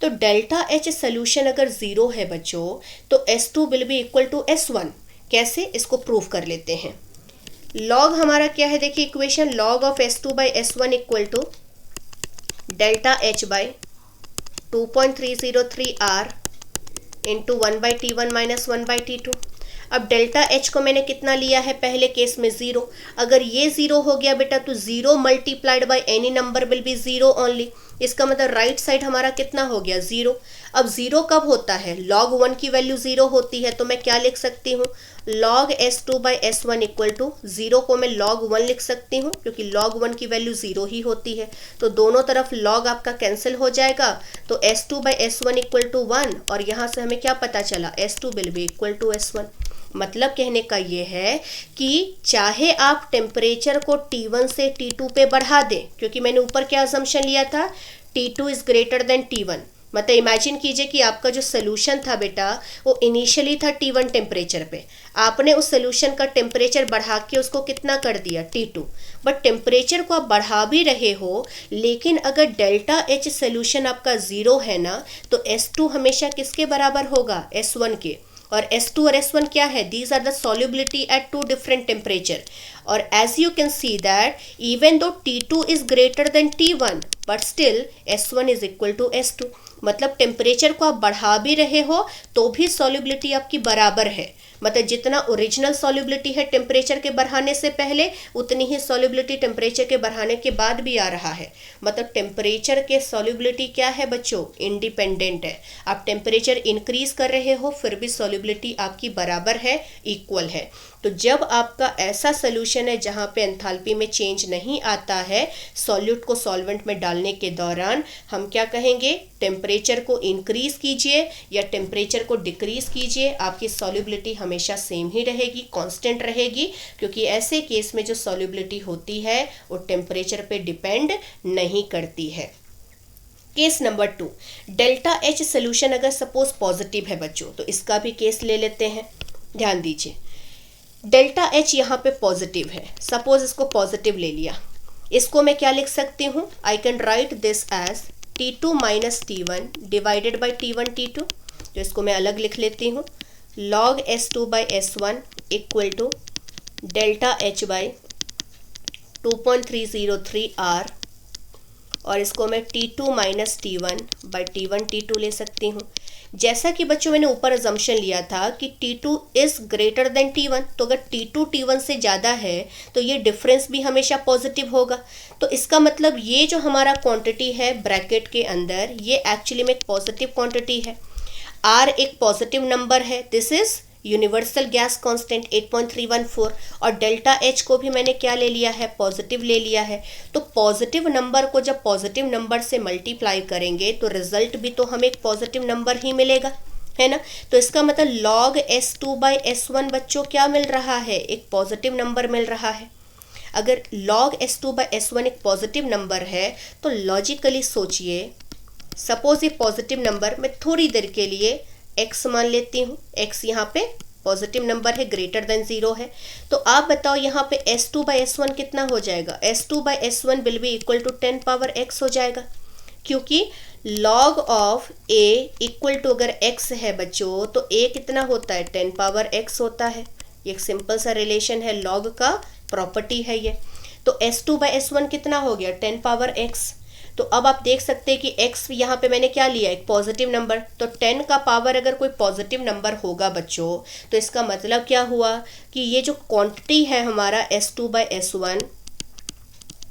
तो डेल्टा H सोल्यूशन अगर 0 है बच्चों तो S2 will be equal to S1। कैसे, इसको प्रूव कर लेते हैं। लॉग हमारा क्या है, देखिए equation, log of S2 by S1 equal to delta H by 2.303 R into 1/T1 minus 1/T2। अब डेल्टा एच को मैंने कितना लिया है, पहले केस में 0। अगर ये 0 हो गया बेटा तो 0 multiplied by any number will be 0 only. इसका मतलब राइट साइड हमारा कितना हो गया, 0। अब 0 कब होता है, log 1 की वैल्यू 0 होती है। तो मैं क्या लिख सकती हूँ, log S2 by S1 equal to 0 को मैं log 1 लिख सकती हूँ, क्योंकि log 1 की वैल्यू 0 ही होती है। तो दोनों तरफ log आपका कैंसिल हो जाएगा, तो S2 by S1 equal to 1, और यहाँ से हमें क्या पता चला, S2 will be equal to S1। मतलब कहने का ये है कि चाहे आप टेम्परेचर को T1 से T2 पे बढ़ा दें, क्योंकि मैंने ऊपर क्या असम्पशन लिया था, T2 is greater than T1। मतलब इमेजिन कीजिए कि आपका जो सोल्यूशन था बेटा वो इनिशियली था T1 टेम्परेचर पे, आपने उस सोल्यूशन का टेम्परेचर बढ़ा के उसको कितना कर दिया, T2। बट टेम्परेचर को आप बढ़ा भी रहे हो, लेकिन अगर डेल्टा एच सोल्यूशन आपका 0 है ना, तो S2 हमेशा किसके बराबर होगा, S1 के। और S2 और S1 क्या है, these are the solubility at two different temperature। और as you can see that even though T2 is greater than T1 but still S1 is equal to S2। मतलब टेम्परेचर को आप बढ़ा भी रहे हो तो भी solubility आपकी बराबर है। मतलब जितना ओरिजिनल सॉल्युबिलिटी है टेम्परेचर के बढ़ाने से पहले, उतनी ही सॉल्युबिलिटी टेम्परेचर के बढ़ाने के बाद भी आ रहा है। मतलब टेम्परेचर के सॉल्युबिलिटी क्या है बच्चों, इंडिपेंडेंट है। आप टेम्परेचर इंक्रीज कर रहे हो फिर भी सॉल्युबिलिटी आपकी बराबर है, इक्वल है। तो जब आपका ऐसा सोल्यूशन है जहाँ पे एंथैल्पी में चेंज नहीं आता है सॉल्यूट को सॉल्वेंट में डालने के दौरान, हम क्या कहेंगे, टेम्परेचर को इंक्रीज कीजिए या टेम्परेचर को डिक्रीज कीजिए, आपकी सॉल्युबिलिटी हमेशा सेम ही रहेगी, कांस्टेंट रहेगी, क्योंकि ऐसे केस में जो सॉल्युबिलिटी होती है वो टेम्परेचर पे डिपेंड नहीं करती है। Case number 2, delta H solution अगर सपोज पॉजिटिव है बच्चों, तो इसका भी केस ले लेते हैं। ध्यान दीजिए, डेल्टा एच यहाँ पे पॉजिटिव है, सपोज इसको पॉजिटिव ले लिया, इसको मैं क्या लिख सकती हूँ, I can write this as T2 minus T1 divided by T1 T2। तो इसको मैं अलग लिख लेती हूँ, log S2 by S1 equal to delta H by 2.303 R, और इसको मैं T2 minus T1 by T1 T2 ले सकती हूँ। जैसा कि बच्चों मैंने ऊपर अजम्पशन लिया था कि T2 is greater than T1, तो अगर T2 T1 से ज़्यादा है तो ये डिफरेंस भी हमेशा पॉजिटिव होगा। तो इसका मतलब ये जो हमारा क्वांटिटी है ब्रैकेट के अंदर, ये एक्चुअली में एक पॉजिटिव क्वांटिटी है। R एक पॉजिटिव नंबर है, this is universal gas constant 8.314, और डेल्टा एच को भी मैंने क्या ले लिया है, पॉजिटिव ले लिया है। तो पॉजिटिव नंबर को जब पॉजिटिव नंबर से मल्टीप्लाई करेंगे तो रिजल्ट भी तो हमें एक पॉजिटिव नंबर ही मिलेगा, है ना। तो इसका मतलब log S2 बाई S1 बच्चों क्या मिल रहा है, एक पॉजिटिव नंबर मिल रहा है। अगर log S2 बाई S1 एक पॉजिटिव नंबर है तो लॉजिकली सोचिए, सपोज ये पॉजिटिव नंबर मैं थोड़ी देर के लिए x मान लेती हूँ, x यहाँ पे पॉजिटिव नंबर है, ग्रेटर देन 0 है। तो आप बताओ यहाँ पे S2 बाई S1 कितना हो जाएगा, S2 by S1 will be equal to 10 power x हो जाएगा, क्योंकि log of a equal to अगर x है बच्चों तो a कितना होता है, 10 पावर x होता है। ये एक सिंपल सा रिलेशन है, log का प्रॉपर्टी है ये। तो S2 बाई S1 कितना हो गया, 10 पावर x। तो अब आप देख सकते हैं कि x यहाँ पे मैंने क्या लिया, एक पॉजिटिव नंबर। तो 10 का पावर अगर कोई पॉजिटिव नंबर होगा बच्चों, तो इसका मतलब क्या हुआ कि ये जो क्वांटिटी है हमारा S2 बाई S1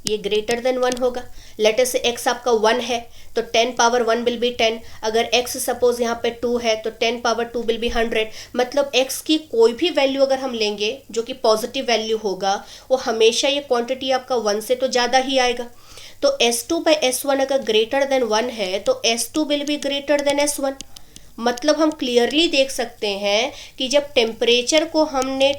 ये ग्रेटर देन 1 होगा। लेट अस से x आपका 1 है तो 10 पावर 1 विल बी 10। अगर x सपोज यहाँ पे 2 है तो 10 पावर 2 विल बी 100। मतलब x की कोई भी वैल्यू अगर हम लेंगे जो कि पॉजिटिव वैल्यू होगा, वो हमेशा ये क्वांटिटी आपका 1 से तो ज़्यादा ही आएगा। तो S2 बाई S1 अगर ग्रेटर देन 1 है तो S2 will be greater than S1। मतलब हम क्लियरली देख सकते हैं कि जब टेम्परेचर को हमने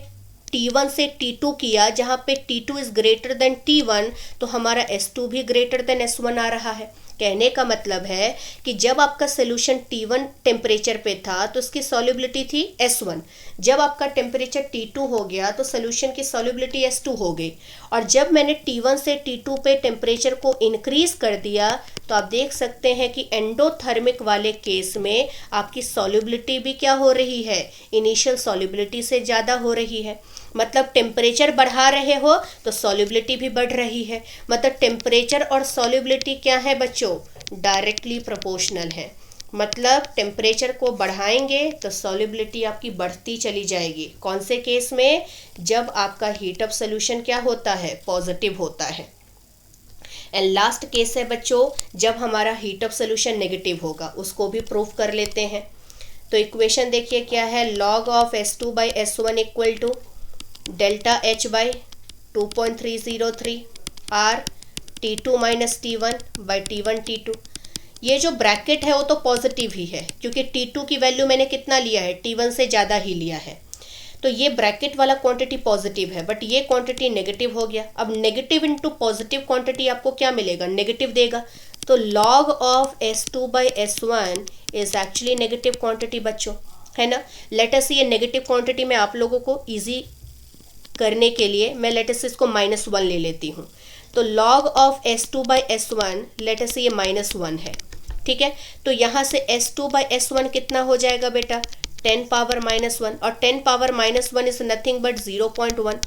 T1 से T2 किया, जहाँ पे T2 is greater than T1, तो हमारा S2 भी ग्रेटर देन S1 आ रहा है। कहने का मतलब है कि जब आपका सोल्यूशन T1 टेम्परेचर पे था तो उसकी सॉल्युबिलिटी थी S1। जब आपका टेम्परेचर T2 हो गया तो सोल्यूशन की सॉल्युबिलिटी S2 हो गई। और जब मैंने T1 से T2 पे टेम्परेचर को इंक्रीज कर दिया तो आप देख सकते हैं कि एंडोथर्मिक वाले केस में आपकी सॉल्युबिलिटी भी क्या हो रही है, इनिशियल सॉल्युबिलिटी से ज़्यादा हो रही है। मतलब टेम्परेचर बढ़ा रहे हो तो सॉल्युबिलिटी भी बढ़ रही है। मतलब टेम्परेचर और सॉल्युबिलिटी क्या है बच्चों, डायरेक्टली प्रोपोर्शनल है। मतलब टेम्परेचर को बढ़ाएंगे तो सॉल्युबिलिटी आपकी बढ़ती चली जाएगी। कौन से केस में? जब आपका हीट अप सोल्यूशन क्या होता है? पॉजिटिव होता है। एंड लास्ट केस है बच्चों, जब हमारा हीट अप सोल्यूशन नेगेटिव होगा। उसको भी प्रूव कर लेते हैं। तो इक्वेशन देखिए क्या है, log of S2/S1 equal to delta H by 2.303 R T2 minus T1 T2। ये जो ब्रैकेट है वो तो पॉजिटिव ही है, क्योंकि T2 की वैल्यू मैंने कितना लिया है? T1 से ज़्यादा ही लिया है। तो ये ब्रैकेट वाला क्वांटिटी पॉजिटिव है, बट ये क्वांटिटी नेगेटिव हो गया। अब नेगेटिव इंटू पॉजिटिव क्वांटिटी आपको क्या मिलेगा? नेगेटिव देगा। तो log of S2/S1 is actually negative quantity बच्चों, है ना। लेट अस ये नेगेटिव क्वांटिटी में आप लोगों को इजी करने के लिए मैं लेट अस इसको -1 ले लेती हूँ। तो log of S2/S1 let us ये -1 है, ठीक है। तो यहाँ से S2/S1 कितना हो जाएगा बेटा? 10 पावर -1, और 10 power -1 is nothing but 0.1,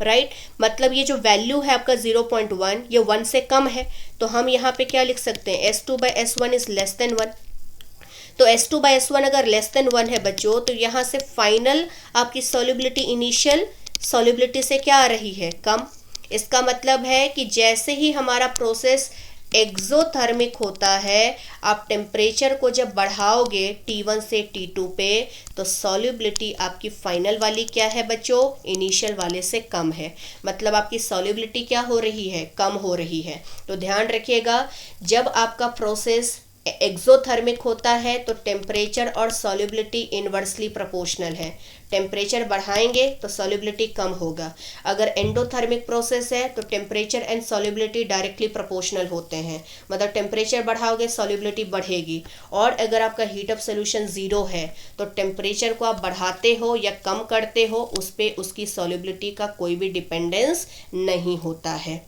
right. मतलब ये जो वैल्यू है आपका 0.1, ये 1 से कम है। तो हम यहाँ पे क्या लिख सकते हैं? S2/S1 is less than 1। तो S2/S1 अगर लेस देन 1 है बच्चों, तो यहाँ से फाइनल आपकी सॉल्युबिलिटी इनिशियल सॉल्युबिलिटी से क्या आ रही है? कम। इसका मतलब है कि जैसे ही हमारा प्रोसेस एक्सोथर्मिक होता है, आप टेम्परेचर को जब बढ़ाओगे T1 से T2 पे, तो सॉल्युबिलिटी आपकी फाइनल वाली क्या है बच्चों? इनिशियल वाले से कम है। मतलब आपकी सॉल्युबिलिटी क्या हो रही है? कम हो रही है। तो ध्यान रखिएगा, जब आपका प्रोसेस एक्सोथर्मिक होता है तो टेम्परेचर और सॉल्युबिलिटी इनवर्सली प्रोपोर्शनल है। टेम्परेचर बढ़ाएंगे तो सॉल्युबिलिटी कम होगा। अगर एंडोथर्मिक प्रोसेस है तो temperature and solubility directly proportional होते हैं। मतलब टेम्परेचर बढ़ाओगे सॉल्युबिलिटी बढ़ेगी। और अगर आपका हीट अप सोल्यूशन 0 है तो टेम्परेचर को आप बढ़ाते हो या कम करते हो, उस पर उसकी सॉल्युबिलिटी का कोई भी डिपेंडेंस नहीं होता है।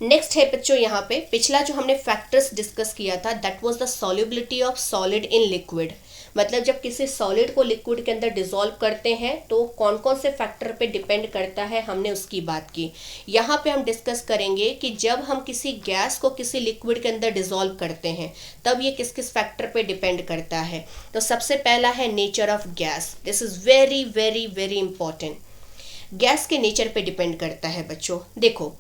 नेक्स्ट है बच्चों, यहाँ पे पिछला जो हमने फैक्टर्स डिस्कस किया था, that was the solubility of solid in liquid. मतलब जब किसी सॉलिड को लिक्विड के अंदर डिसॉल्व करते हैं तो कौन कौन से फैक्टर पे डिपेंड करता है, हमने उसकी बात की। यहाँ पे हम डिस्कस करेंगे कि जब हम किसी गैस को किसी लिक्विड के अंदर डिसॉल्व करते हैं तब ये किस किस फैक्टर पे डिपेंड करता है। तो सबसे पहला है nature of gas. This is very very very important. Gas के नेचर पे डिपेंड करता है बच्चों। देखो,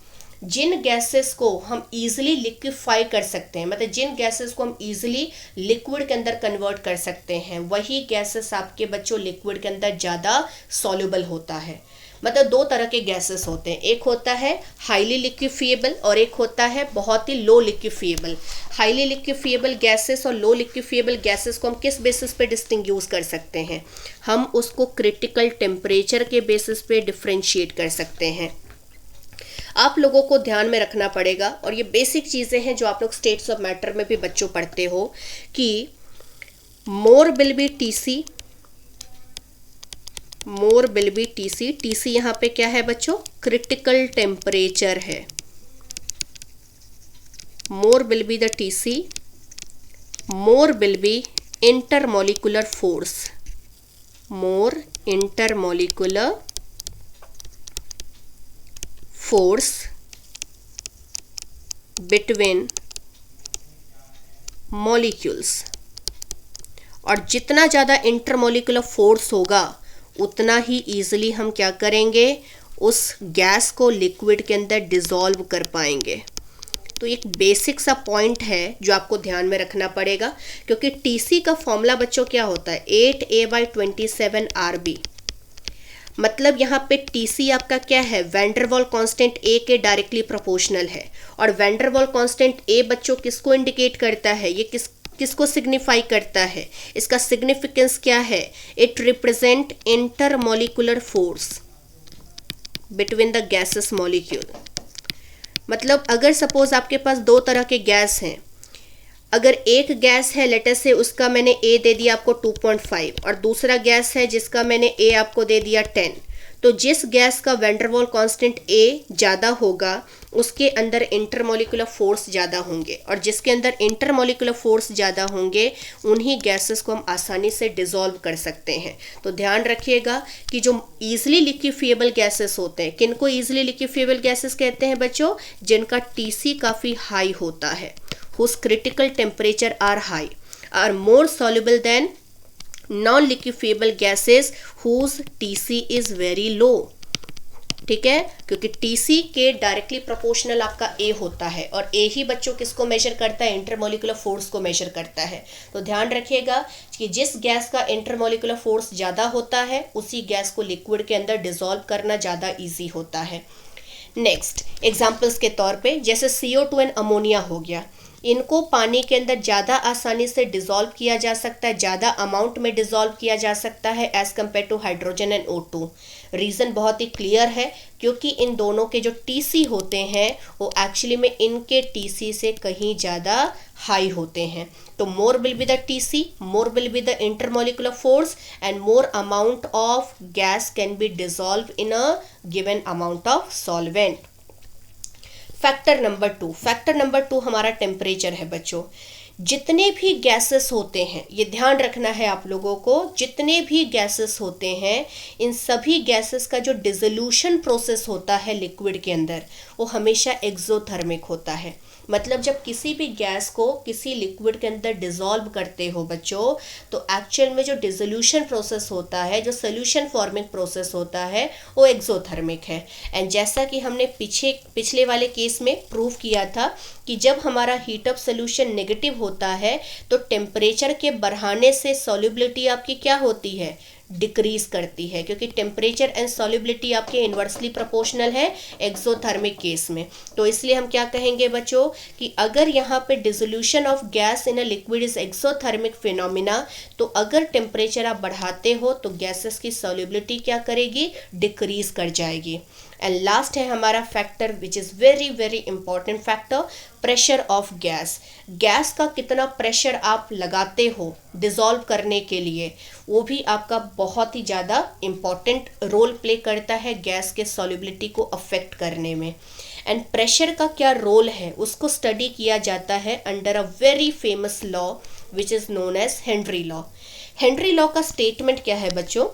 जिन गैसेस को हम इजीली लिक्विफाई कर सकते हैं, मतलब जिन गैसेस को हम इजीली लिक्विड के अंदर कन्वर्ट कर सकते हैं, वही गैसेस आपके बच्चों लिक्विड के अंदर ज़्यादा सॉल्युबल होता है। मतलब दो तरह के गैसेस होते हैं, एक होता है हाईली लिक्विफिएबल और एक होता है बहुत ही लो लिक्विफिएबल। हाईली लिक्विफिएबल गैसेस और लो लिक्विफिएबल गैसेस को हम किस बेसिस पे डिस्टिंग्विश कर सकते हैं? हम उसको क्रिटिकल टेम्परेचर के बेसिस पे डिफ्रेंशिएट कर सकते हैं। आप लोगों को ध्यान में रखना पड़ेगा, और ये बेसिक चीज़ें हैं जो आप लोग स्टेट्स ऑफ मैटर में भी बच्चों पढ़ते हो, कि more will be TC, more will be TC. TC यहाँ पे क्या है बच्चों? क्रिटिकल टेम्परेचर है। More will be the TC, more will be intermolecular force, more intermolecular force between molecules. और जितना ज़्यादा इंटरमोलिकुलर फोर्स होगा उतना ही ईजिली हम क्या करेंगे? उस गैस को लिक्विड के अंदर डिसॉल्व कर पाएंगे। तो एक बेसिक सा पॉइंट है जो आपको ध्यान में रखना पड़ेगा, क्योंकि टीसी का फॉर्मूला बच्चों क्या होता है? 8A/27 RB। मतलब यहाँ पे टीसी आपका क्या है? वैंडरवॉल कांस्टेंट ए के डायरेक्टली प्रोपोर्शनल है। और वैंडरवॉल कांस्टेंट ए बच्चों किसको इंडिकेट करता है? ये किसको सिग्निफाई करता है? इसका सिग्निफिकेंस क्या है? It represent intermolecular force between the gases molecule. मतलब अगर सपोज आपके पास दो तरह के गैस हैं, अगर एक गैस है लेट अस से उसका मैंने ए दे दिया आपको 2.5 और दूसरा गैस है जिसका मैंने ए आपको दे दिया 10, तो जिस गैस का वैंडरवॉल कांस्टेंट ए ज़्यादा होगा उसके अंदर इंटरमोलिकुलर फोर्स ज़्यादा होंगे, और जिसके अंदर इंटरमोलिकुलर फोर्स ज़्यादा होंगे उन्हीं गैसेस को हम आसानी से डिसॉल्व कर सकते हैं। तो ध्यान रखिएगा कि जो ईजिली लिक्विफिएबल गैसेस होते हैं, किनको ईजिली लिक्विफिएबल गैसेस कहते हैं बच्चों? जिनका टीसी काफ़ी हाई होता है, whose critical temperature are high are more soluble than non-liquefiable gases whose TC is very low. ठीक है, क्योंकि TC के डायरेक्टली प्रोपोर्शनल आपका A होता है और A ही बच्चों किसको मेजर करता है, इंटरमोलिकुलर फोर्स को मेजर करता है। तो ध्यान रखिएगा कि जिस गैस का इंटरमोलिकुलर फोर्स ज़्यादा होता है उसी गैस को लिक्विड के अंदर डिसॉल्व करना ज़्यादा ईजी होता है। नेक्स्ट एग्जाम्पल्स के तौर पे जैसे CO2 एंड अमोनिया हो गया, इनको पानी के अंदर ज़्यादा आसानी से डिसॉल्व किया जा सकता है, ज़्यादा अमाउंट में डिसॉल्व किया जा सकता है as compare to hydrogen and O2। Reason बहुत ही क्लियर है, क्योंकि इन दोनों के जो TC होते हैं वो एक्चुअली में इनके TC से कहीं ज़्यादा हाई होते हैं। तो more will be the TC, more will be the intermolecular force and more amount of gas can be dissolve in a given amount of solvent. Factor number two हमारा temperature है बच्चों। जितने भी गैसेस होते हैं, ये ध्यान रखना है आप लोगों को, जितने भी गैसेस होते हैं इन सभी गैसेस का जो डिसोल्यूशन प्रोसेस होता है लिक्विड के अंदर वो हमेशा एक्सोथर्मिक होता है। मतलब जब किसी भी गैस को किसी लिक्विड के अंदर डिसॉल्व करते हो बच्चों, तो एक्चुअल में जो डिसोल्यूशन प्रोसेस होता है, जो सोल्यूशन फॉर्मिंग प्रोसेस होता है वो एक्सोथर्मिक है। एंड जैसा कि हमने पिछले वाले केस में प्रूव किया था कि जब हमारा हीट ऑफ सोल्यूशन नेगेटिव होता है तो टेम्परेचर के बढ़ाने से सॉल्युबिलिटी आपकी क्या होती है, डिक्रीज करती है, क्योंकि टेम्परेचर एंड सॉल्युबिलिटी आपके इन्वर्सली प्रोपोर्शनल है एक्सोथर्मिक केस में। तो इसलिए हम क्या कहेंगे बच्चों कि अगर यहाँ पे dissolution of gas in a liquid is exothermic phenomena, तो अगर टेम्परेचर आप बढ़ाते हो तो गैसेस की सॉल्युबिलिटी क्या करेगी, डिक्रीज कर जाएगी। एंड लास्ट है हमारा factor which is very very important factor, pressure of gas. Gas का कितना प्रेशर आप लगाते हो डिसॉल्व करने के लिए, वो भी आपका बहुत ही ज़्यादा इम्पॉर्टेंट रोल प्ले करता है गैस के सॉल्युबिलिटी को अफेक्ट करने में। एंड प्रेशर का क्या रोल है उसको स्टडी किया जाता है under a very famous law which is known as Henry law. Henry law का स्टेटमेंट क्या है बच्चों,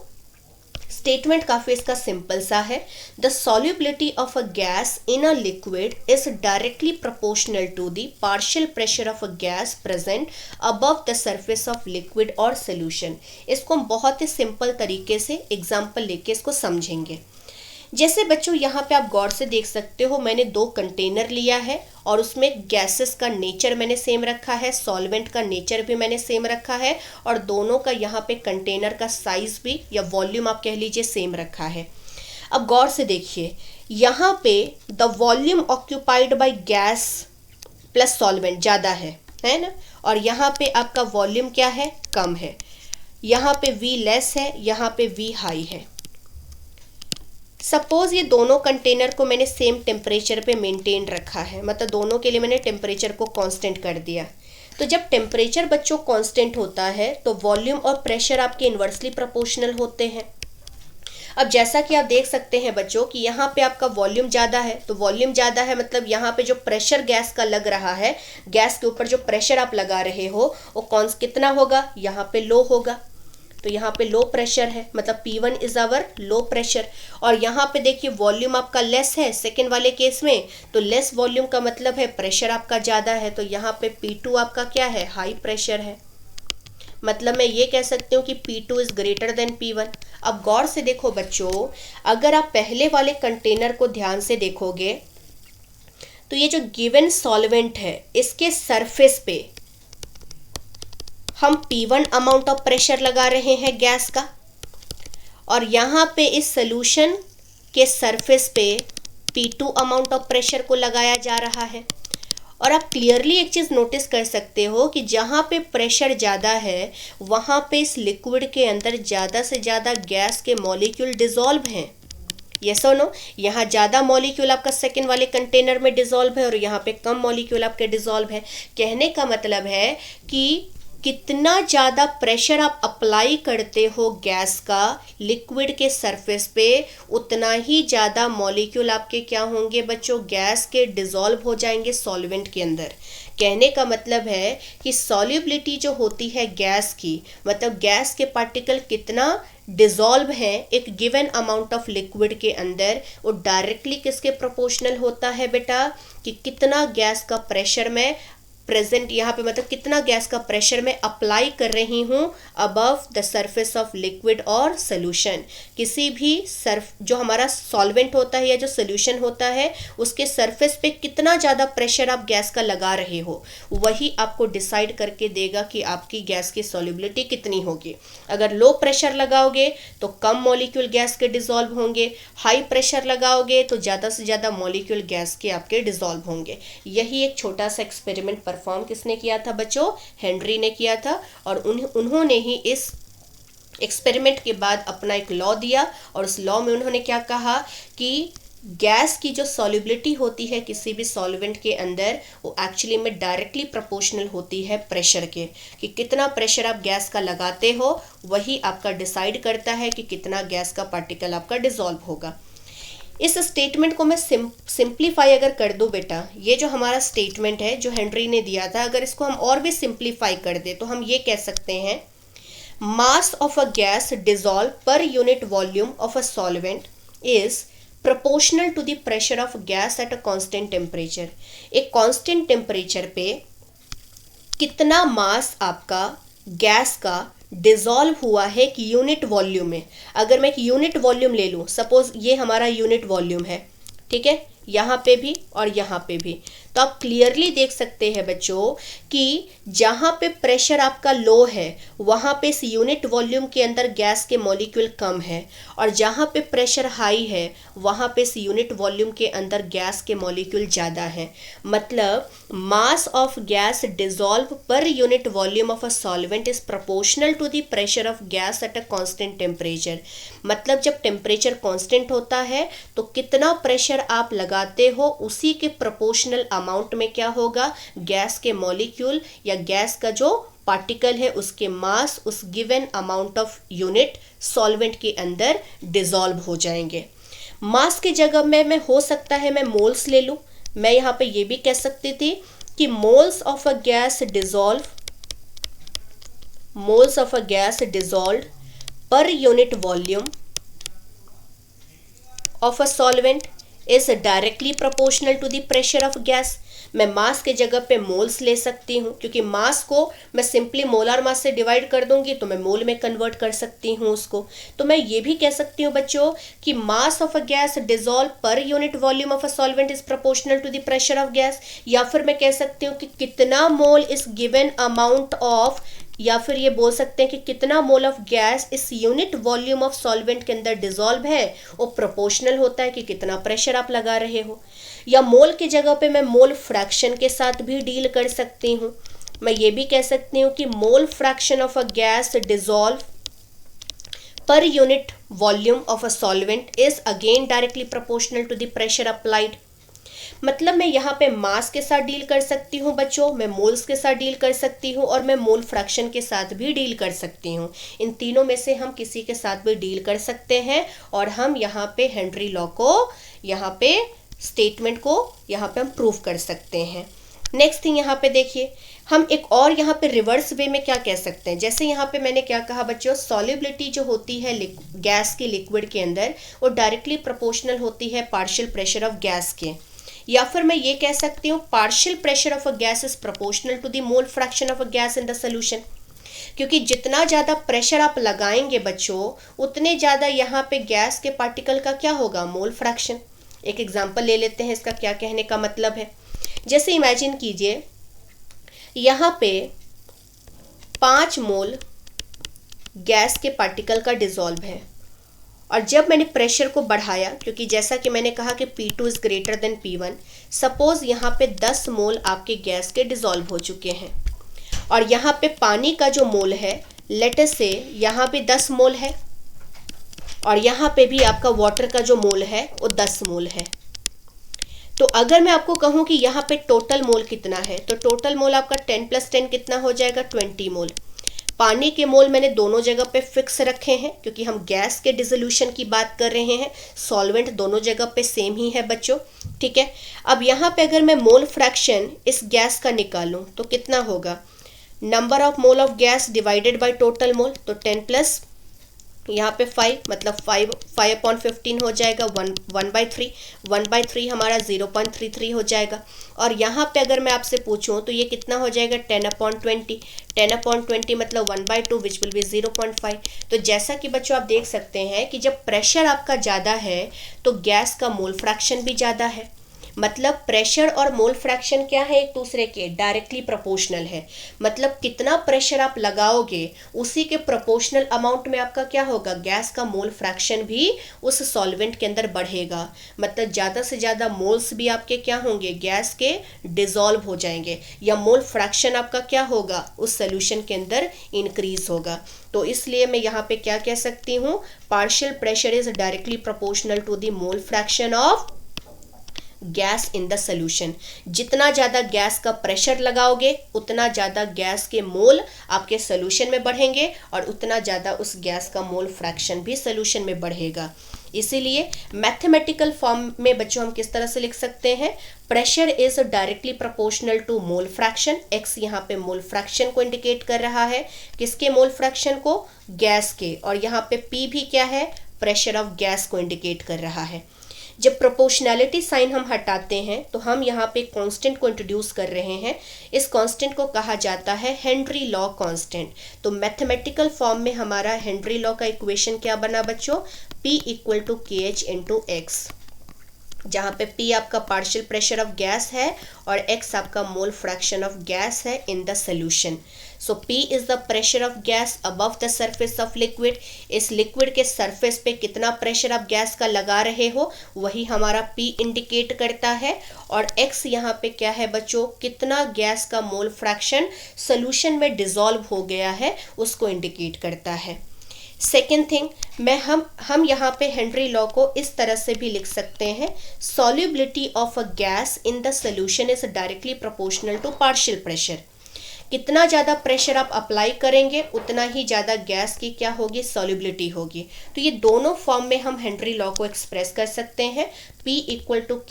स्टेटमेंट काफ़ी इसका सिंपल सा है, the solubility of a gas in a liquid is directly proportional to the partial pressure of a gas present above the surface of liquid और solution. इसको हम बहुत ही सिंपल तरीके से एग्जाम्पल लेके इसको समझेंगे। जैसे बच्चों यहाँ पे आप गौर से देख सकते हो, मैंने 2 कंटेनर लिया है और उसमें गैसेस का नेचर मैंने सेम रखा है, सॉल्वेंट का नेचर भी मैंने सेम रखा है और दोनों का यहाँ पे कंटेनर का साइज भी या वॉल्यूम आप कह लीजिए सेम रखा है। अब गौर से देखिए, यहाँ पे the volume occupied by gas plus solvent ज़्यादा है ना, और यहाँ पे आपका वॉल्यूम क्या है, कम है। यहाँ पे V लेस है, यहाँ पे V हाई है। सपोज ये दोनों कंटेनर को मैंने सेम टेम्परेचर पे मेंटेन रखा है, मतलब दोनों के लिए मैंने टेम्परेचर को कांस्टेंट कर दिया। तो जब टेम्परेचर बच्चों कांस्टेंट होता है तो वॉल्यूम और प्रेशर आपके इन्वर्सली प्रोपोर्शनल होते हैं। अब जैसा कि आप देख सकते हैं बच्चों कि यहाँ पे आपका वॉल्यूम ज़्यादा है, तो वॉल्यूम ज़्यादा है मतलब यहाँ पे जो प्रेशर गैस का लग रहा है, गैस के ऊपर जो प्रेशर आप लगा रहे हो वो कितना होगा, यहाँ पे लो होगा। तो यहाँ पे लो प्रेशर है, मतलब P1 is our low pressure. और यहाँ पे देखिए वॉल्यूम आपका लेस है सेकेंड वाले केस में, तो लेस वॉल्यूम का मतलब है प्रेशर आपका ज़्यादा है, तो यहाँ पे P2 आपका क्या है, हाई प्रेशर है। मतलब मैं ये कह सकती हूँ कि P2 is greater than P1। अब गौर से देखो बच्चों, अगर आप पहले वाले कंटेनर को ध्यान से देखोगे तो ये जो गिवन सॉल्वेंट है इसके सरफेस पे हम P1 अमाउंट ऑफ प्रेशर लगा रहे हैं गैस का, और यहाँ पे इस सॉल्यूशन के सरफेस पे P2 अमाउंट ऑफ प्रेशर को लगाया जा रहा है। और आप क्लियरली एक चीज़ नोटिस कर सकते हो कि जहाँ पे प्रेशर ज़्यादा है वहाँ पे इस लिक्विड के अंदर ज़्यादा से ज़्यादा गैस के मॉलिक्यूल डिसॉल्व हैं। यस और नो, यहाँ ज़्यादा मॉलिक्यूल आपका सेकेंड वाले कंटेनर में डिसॉल्व है और यहाँ पे कम मॉलिक्यूल आपके डिसॉल्व है। कहने का मतलब है कि कितना ज़्यादा प्रेशर आप अप्लाई करते हो गैस का लिक्विड के सरफेस पे, उतना ही ज़्यादा मॉलिक्यूल आपके क्या होंगे बच्चों, गैस के डिसॉल्व हो जाएंगे सॉल्वेंट के अंदर। कहने का मतलब है कि सॉल्युबिलिटी जो होती है गैस की, मतलब गैस के पार्टिकल कितना डिसॉल्व है एक गिवन अमाउंट ऑफ लिक्विड के अंदर, वो डायरेक्टली किसके प्रोपोर्शनल होता है बेटा, कि कितना गैस का प्रेशर मैं प्रेजेंट, यहाँ पे मतलब कितना गैस का प्रेशर मैं अप्लाई कर रही हूँ above the surface of liquid और सोल्यूशन। किसी भी जो हमारा सॉल्वेंट होता है या जो सोल्यूशन होता है उसके सरफेस पे कितना ज़्यादा प्रेशर आप गैस का लगा रहे हो, वही आपको डिसाइड करके देगा कि आपकी गैस की सॉल्युबिलिटी कितनी होगी। अगर लो प्रेशर लगाओगे तो कम मॉलिक्यूल गैस के डिसॉल्व होंगे, हाई प्रेशर लगाओगे तो ज़्यादा से ज़्यादा मॉलिक्यूल गैस के आपके डिसॉल्व होंगे। यही एक छोटा सा एक्सपेरिमेंट परफॉर्म किसने किया था बच्चों? हेनरी ने किया था। और उन्होंने ही इस एक्सपेरिमेंट के बाद अपना एक लॉ दिया, और उस लॉ में उन्होंने क्या कहा कि गैस की जो सॉल्युबिलिटी होती है किसी भी सॉल्वेंट के अंदर, वो एक्चुअली में डायरेक्टली प्रोपोर्शनल होती है प्रेशर के, कि कितना प्रेशर आप गैस का लगाते हो वही आपका डिसाइड करता है कि कितना गैस का पार्टिकल आपका डिसॉल्व होगा। इस स्टेटमेंट को मैं सिंप्लीफाई अगर कर दूं बेटा, ये जो हमारा स्टेटमेंट है जो हेनरी ने दिया था, अगर इसको हम और भी सिंप्लीफाई कर दे तो हम ये कह सकते हैं, mass of a gas dissolve per unit volume of a solvent is proportional to the pressure of gas at a constant temperature. एक कांस्टेंट टेम्परेचर पे कितना मास आपका गैस का डिसॉल्व हुआ है कि यूनिट वॉल्यूम में। अगर मैं एक यूनिट वॉल्यूम ले लूँ, सपोज ये हमारा यूनिट वॉल्यूम है, ठीक है, यहाँ पे भी और यहाँ पे भी, तो आप क्लियरली देख सकते हैं बच्चों कि जहाँ पे प्रेशर आपका लो है वहाँ पे इस यूनिट वॉल्यूम के अंदर गैस के मॉलिक्यूल कम है, और जहाँ पे प्रेशर हाई है वहाँ पे इस यूनिट वॉल्यूम के अंदर गैस के मॉलिक्यूल ज़्यादा है। मतलब mass of gas dissolve per unit volume of a solvent is proportional to the pressure of gas at a constant temperature. मतलब जब टेम्परेचर कांस्टेंट होता है तो कितना प्रेशर आप लगाते हो उसी के प्रोपोर्शनल अमाउंट में क्या होगा, गैस के मॉलिक्यूल या गैस का जो पार्टिकल है उसके मास उस given amount of unit solvent के अंदर डिसॉल्व हो जाएंगे। मास की जगह में मैं हो सकता है मैं मोल्स ले लूं। मैं यहाँ पे ये भी कह सकती थी कि moles of a gas dissolve per unit volume of a solvent is directly proportional to the pressure of gas. मैं मास के जगह पे मोल्स ले सकती हूँ, क्योंकि मास को मैं सिंपली मोलार मास से डिवाइड कर दूंगी तो मैं मोल में कन्वर्ट कर सकती हूँ उसको। तो मैं ये भी कह सकती हूँ बच्चों कि mass of a gas dissolve per unit volume of a solvent is proportional to the pressure of gas. या फिर मैं कह सकती हूँ कि कितना मोल इस गिवन अमाउंट ऑफ, या फिर ये बोल सकते हैं कि कितना मोल ऑफ गैस इस यूनिट वॉल्यूम ऑफ सॉल्वेंट के अंदर डिसॉल्व है वो प्रोपोर्शनल होता है कि कितना प्रेशर आप लगा रहे हो। या मोल की जगह पे मैं मोल फ्रैक्शन के साथ भी डील कर सकती हूँ। मैं ये भी कह सकती हूँ कि mole fraction of a gas dissolve per unit volume of a solvent is again directly proportional to the pressure applied. मतलब मैं यहाँ पे मास के साथ डील कर सकती हूँ बच्चों, मैं मोल्स के साथ डील कर सकती हूँ, और मैं मोल फ्रैक्शन के साथ भी डील कर सकती हूँ। इन तीनों में से हम किसी के साथ भी डील कर सकते हैं, और हम यहाँ पे हेनरी लॉ को, यहाँ पे स्टेटमेंट को यहाँ पे हम प्रूव कर सकते हैं। नेक्स्ट थिंग यहाँ पे देखिए, हम एक और यहाँ पे रिवर्स वे में क्या कह सकते हैं। जैसे यहाँ पे मैंने क्या कहा बच्चों, सॉल्युबिलिटी जो होती है गैस के लिक्विड के अंदर वो डायरेक्टली प्रोपोर्शनल होती है पार्शियल प्रेशर ऑफ गैस के। या फिर मैं ये कह सकती हूँ partial pressure of a gas is proportional to the mole fraction of a gas in the solution. क्योंकि जितना ज़्यादा प्रेशर आप लगाएंगे बच्चों उतने ज़्यादा यहाँ पे गैस के पार्टिकल का क्या होगा, मोल फ्रैक्शन। एक एग्जांपल ले लेते हैं इसका क्या कहने का मतलब है। जैसे इमेजिन कीजिए यहाँ पे 5 मोल गैस के पार्टिकल का डिसॉल्व है, और जब मैंने प्रेशर को बढ़ाया, क्योंकि जैसा कि मैंने कहा कि P2 is greater than P1, suppose यहाँ पे 10 मोल आपके गैस के डिसॉल्व हो चुके हैं, और यहाँ पे पानी का जो मोल है लेट अस से यहाँ पे 10 मोल है, और यहाँ पे भी आपका वाटर का जो मोल है वो 10 मोल है। तो अगर मैं आपको कहूँ कि यहाँ पे टोटल मोल कितना है, तो टोटल मोल आपका 10 + 10 कितना हो जाएगा, 20 मोल। पानी के मोल मैंने दोनों जगह पे फिक्स रखे हैं, क्योंकि हम गैस के डिसोल्यूशन की बात कर रहे हैं, सॉल्वेंट दोनों जगह पे सेम ही है बच्चों, ठीक है। अब यहाँ पे अगर मैं मोल फ्रैक्शन इस गैस का निकालूं तो कितना होगा, number of mole of gas divided by total mole, तो 10 + यहाँ पे 5 मतलब 5/15 हो जाएगा 1/3। 1/3 हमारा 0.33 हो जाएगा। और यहाँ पे अगर मैं आपसे पूछूं तो ये कितना हो जाएगा 10/20। 10/20 मतलब 1/2 विच विल बी 0.5। तो जैसा कि बच्चों आप देख सकते हैं कि जब प्रेशर आपका ज़्यादा है तो गैस का मोल फ्रैक्शन भी ज़्यादा है। मतलब प्रेशर और मोल फ्रैक्शन क्या है, एक दूसरे के डायरेक्टली प्रोपोर्शनल है। मतलब कितना प्रेशर आप लगाओगे उसी के प्रोपोर्शनल अमाउंट में आपका क्या होगा, गैस का मोल फ्रैक्शन भी उस सॉल्वेंट के अंदर बढ़ेगा। मतलब ज़्यादा से ज़्यादा मोल्स भी आपके क्या होंगे, गैस के डिजॉल्व हो जाएंगे, या मोल फ्रैक्शन आपका क्या होगा उस सोल्यूशन के अंदर इंक्रीज होगा। तो इसलिए मैं यहाँ पे क्या कह सकती हूँ, partial pressure is directly proportional to the mole fraction of gas in the solution. जितना ज़्यादा गैस का प्रेशर लगाओगे उतना ज़्यादा गैस के मोल आपके सोल्यूशन में बढ़ेंगे और उतना ज़्यादा उस गैस का मोल फ्रैक्शन भी सोल्यूशन में बढ़ेगा। इसीलिए मैथमेटिकल फॉर्म में बच्चों हम किस तरह से लिख सकते हैं, pressure is directly proportional to mole fraction. X यहाँ पे मोल फ्रैक्शन को इंडिकेट कर रहा है, किसके मोल फ्रैक्शन को, गैस के। और यहाँ पे पी भी क्या है, प्रेशर ऑफ गैस को इंडिकेट कर रहा है। जब प्रोपोर्शनैलिटी साइन हम हटाते हैं तो हम यहाँ पे कांस्टेंट को इंट्रोड्यूस कर रहे हैं। इस कांस्टेंट को कहा जाता है हेनरी लॉ कांस्टेंट। तो मैथमेटिकल फॉर्म में हमारा हेनरी लॉ का इक्वेशन क्या बना बच्चों, P = KH × X, जहाँ पे P आपका पार्शियल प्रेशर ऑफ गैस है और X आपका मोल फ्रैक्शन ऑफ गैस है इन the solution. So P is the pressure of gas above the surface of liquid. इस लिक्विड के सरफेस पे कितना प्रेशर आप गैस का लगा रहे हो वही हमारा P इंडिकेट करता है। और X यहाँ पे क्या है बच्चों, कितना गैस का मोल फ्रैक्शन सोल्यूशन में डिसॉल्व हो गया है उसको इंडिकेट करता है। सेकेंड थिंग, हम यहाँ पे हेनरी लॉ को इस तरह से भी लिख सकते हैं, solubility of a gas in the solution is directly proportional to partial pressure. कितना ज़्यादा प्रेशर आप अप्लाई करेंगे उतना ही ज़्यादा गैस की क्या होगी, सॉल्युबिलिटी होगी। तो ये दोनों फॉर्म में हम हेनरी लॉ को एक्सप्रेस कर सकते हैं, P =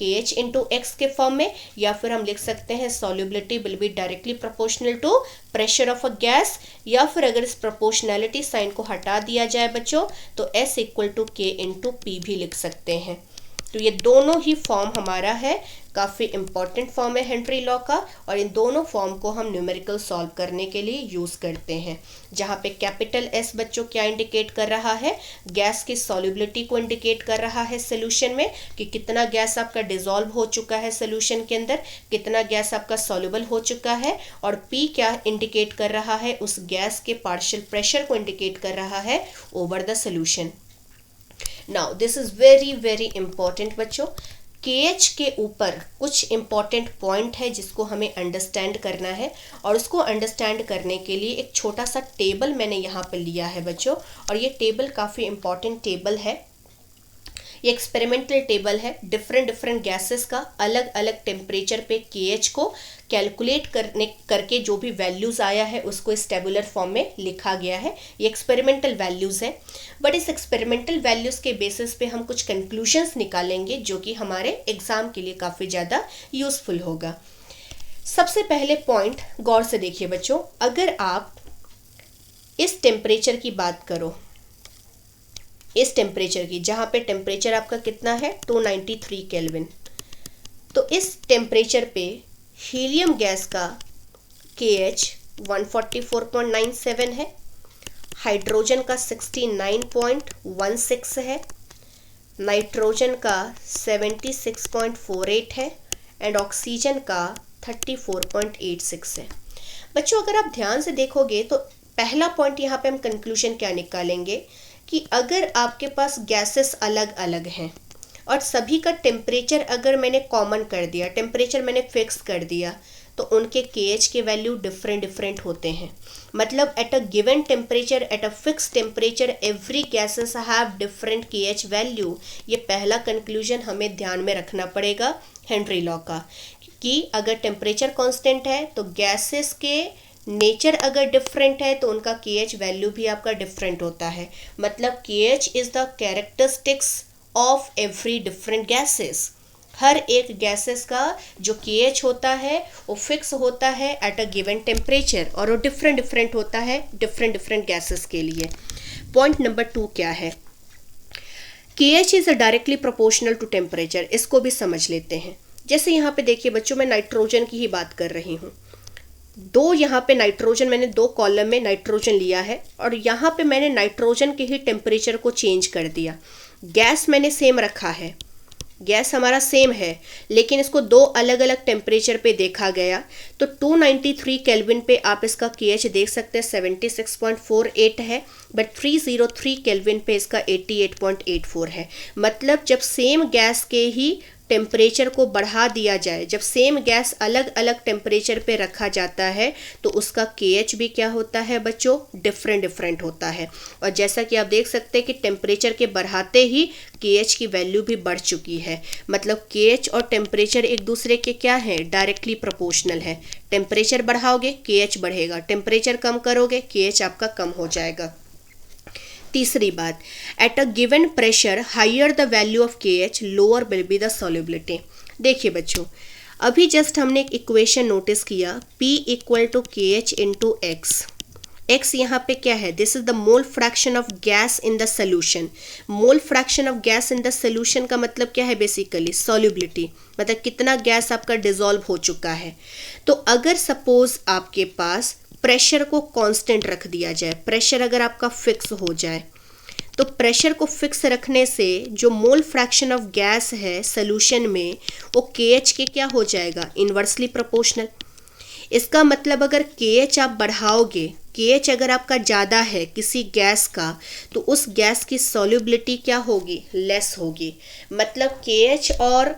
KH × X के फॉर्म में, या फिर हम लिख सकते हैं solubility will be directly proportional to pressure of a gas, या फिर अगर इस प्रोपोर्शनैलिटी साइन को हटा दिया जाए बच्चों तो S = K × P भी लिख सकते हैं। तो ये दोनों ही फॉर्म हमारा है, काफ़ी इंपॉर्टेंट फॉर्म है हेनरी लॉ का, और इन दोनों फॉर्म को हम न्यूमेरिकल सॉल्व करने के लिए यूज़ करते हैं। जहाँ पे कैपिटल S बच्चों क्या इंडिकेट कर रहा है, गैस की सॉल्युबिलिटी को इंडिकेट कर रहा है सोल्यूशन में, कि कितना गैस आपका डिसॉल्व हो चुका है सोल्यूशन के अंदर, कितना गैस आपका सॉल्युबल हो चुका है। और P क्या इंडिकेट कर रहा है, उस गैस के पार्शियल प्रेशर को इंडिकेट कर रहा है over the solution. Now this is very very important बच्चों, KH के ऊपर कुछ इंपॉर्टेंट पॉइंट है जिसको हमें अंडरस्टैंड करना है, और उसको अंडरस्टैंड करने के लिए एक छोटा सा टेबल मैंने यहाँ पर लिया है बच्चों, और ये टेबल काफ़ी इंपॉर्टेंट टेबल है। ये एक्सपेरिमेंटल टेबल है, डिफरेंट गैसेस का अलग अलग टेम्परेचर पे KH को कैलकुलेट करके जो भी वैल्यूज़ आया है उसको इस टेबुलर फॉर्म में लिखा गया है। ये एक्सपेरिमेंटल वैल्यूज़ है, बट इस एक्सपेरिमेंटल वैल्यूज़ के बेसिस पे हम कुछ कंक्लूजन्स निकालेंगे जो कि हमारे एग्ज़ाम के लिए काफ़ी ज़्यादा यूज़फुल होगा। सबसे पहले पॉइंट गौर से देखिए बच्चों, अगर आप इस टेम्परेचर की बात करो, इस टेम्परेचर की, जहाँ पे टेम्परेचर आपका कितना है 293 केल्विन, तो इस टेम्परेचर पे हीलियम गैस का KH 144.97 है, हाइड्रोजन का 69.16 है, नाइट्रोजन का 76.48 है, एंड ऑक्सीजन का 34.86 है। बच्चों अगर आप ध्यान से देखोगे तो पहला पॉइंट यहाँ पे हम कंक्लूजन क्या निकालेंगे कि अगर आपके पास गैसेस अलग अलग हैं और सभी का टेम्परेचर अगर मैंने कॉमन कर दिया, टेम्परेचर मैंने फिक्स कर दिया, तो उनके KH के वैल्यू डिफरेंट होते हैं। मतलब eight a given temperature, at a fix temperature, every gases have different KH value. ये पहला कंक्लूजन हमें ध्यान में रखना पड़ेगा हेनरी लॉ का, कि अगर टेम्परेचर कांस्टेंट है तो गैसेस के नेचर अगर डिफरेंट है तो उनका KH वैल्यू भी आपका डिफरेंट होता है। मतलब KH is the characteristics of every different gases. हर एक गैसेस का जो KH होता है वो फिक्स होता है एट अ गिवन टेम्परेचर, और वो डिफरेंट होता है डिफरेंट गैसेस के लिए। पॉइंट नंबर 2 क्या है? KH is directly proportional to temperature. इसको भी समझ लेते हैं। जैसे यहाँ पे देखिए बच्चों, मैं नाइट्रोजन की ही बात कर रही हूँ। दो यहाँ पे नाइट्रोजन, मैंने 2 कॉलम में नाइट्रोजन लिया है और यहाँ पे मैंने नाइट्रोजन के ही टेम्परेचर को चेंज कर दिया। गैस मैंने सेम रखा है, गैस हमारा सेम है, लेकिन इसको 2 अलग अलग टेम्परेचर पे देखा गया। तो 293 केल्विन पे आप इसका KH देख सकते हैं 76.48 है, बट 303 केल्विन पे इसका 88.84 है। मतलब जब सेम गैस के ही टेम्परेचर को बढ़ा दिया जाए, जब सेम गैस अलग अलग टेम्परेचर पे रखा जाता है, तो उसका KH भी क्या होता है बच्चों? डिफरेंट होता है। और जैसा कि आप देख सकते हैं कि टेम्परेचर के बढ़ाते ही KH की वैल्यू भी बढ़ चुकी है। मतलब KH और टेम्परेचर एक दूसरे के क्या है? डायरेक्टली प्रोपोर्शनल है। टेम्परेचर बढ़ाओगे KH बढ़ेगा, टेम्परेचर कम करोगे KH आपका कम हो जाएगा। तीसरी बात, at a given pressure higher the value of KH lower will be the solubility. देखिए बच्चों, अभी जस्ट हमने एक इक्वेशन नोटिस किया, P equal to KH into x. X यहाँ पे क्या है? This is the mole fraction of gas in the solution. Mole fraction of gas in the solution का मतलब क्या है? बेसिकली सॉल्युबिलिटी, मतलब कितना गैस आपका डिसॉल्व हो चुका है। तो अगर सपोज आपके पास प्रेशर को कांस्टेंट रख दिया जाए, प्रेशर अगर आपका फिक्स हो जाए, तो प्रेशर को फिक्स रखने से जो मोल फ्रैक्शन ऑफ गैस है सॉल्यूशन में, वो KH के क्या हो जाएगा? Inversely proportional. इसका मतलब अगर KH आप बढ़ाओगे, KH अगर आपका ज़्यादा है किसी गैस का, तो उस गैस की सॉल्युबिलिटी क्या होगी? लेस होगी। मतलब KH और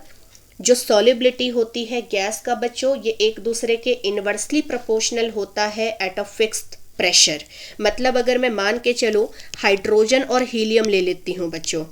जो सॉल्युबिलिटी होती है गैस का बच्चों, ये एक दूसरे के इन्वर्सली प्रोपोर्शनल होता है एट अ फिक्स्ड प्रेशर। मतलब अगर मैं मान के चलूँ हाइड्रोजन और हीलियम ले लेती हूँ बच्चों,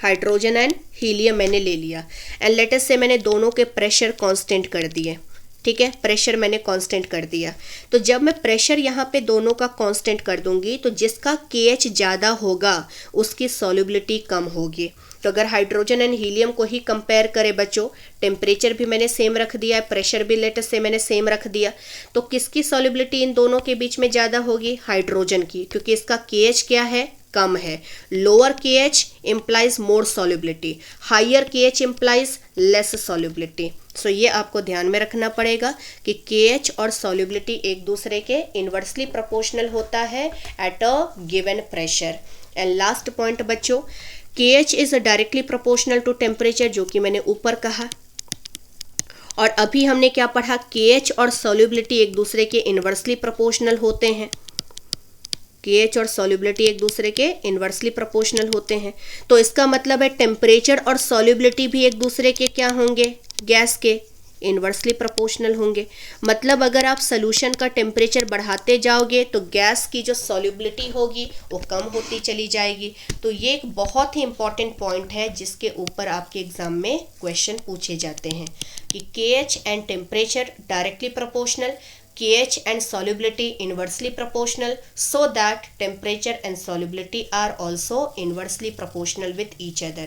हाइड्रोजन एंड हीलियम मैंने ले लिया, एंड लेट अस से मैंने दोनों के प्रेशर कांस्टेंट कर दिए। ठीक है, प्रेशर मैंने कांस्टेंट कर दिया। तो जब मैं प्रेशर यहाँ पे दोनों का कांस्टेंट कर दूंगी, तो जिसका KH ज़्यादा होगा उसकी सॉल्युबिलिटी कम होगी। तो अगर हाइड्रोजन एंड हीलियम को ही कंपेयर करें बच्चों, टेम्परेचर भी मैंने सेम रख दिया है, प्रेशर भी लेटेस्ट से मैंने सेम रख दिया, तो किसकी सॉल्युबिलिटी इन दोनों के बीच में ज़्यादा होगी? हाइड्रोजन की, क्योंकि इसका KH क्या है? कम है। Lower KH implies more solubility, higher KH implies less solubility। सो ये आपको ध्यान में रखना पड़ेगा कि KH और solubility एक दूसरे के इन्वर्सली प्रोपोर्शनल होता है at a given pressure. And last point बच्चों, KH is directly proportional to temperature, जो कि मैंने ऊपर कहा। और अभी हमने क्या पढ़ा? KH और solubility एक दूसरे के इन्वर्सली प्रोपोर्शनल होते हैं। KH और सॉल्युबिलिटी एक दूसरे के इन्वर्सली प्रोपोर्शनल होते हैं। तो इसका मतलब है टेम्परेचर और सॉल्युबिलिटी भी एक दूसरे के क्या होंगे? गैस के इन्वर्सली प्रोपोर्शनल होंगे। मतलब अगर आप सोल्यूशन का टेम्परेचर बढ़ाते जाओगे तो गैस की जो सॉल्युबिलिटी होगी वो कम होती चली जाएगी। तो ये एक बहुत ही इंपॉर्टेंट पॉइंट है जिसके ऊपर आपके एग्जाम में क्वेश्चन पूछे जाते हैं कि KH and temperature directly proportional, KH and solubility inversely proportional, so that temperature and solubility are also inversely proportional with each other.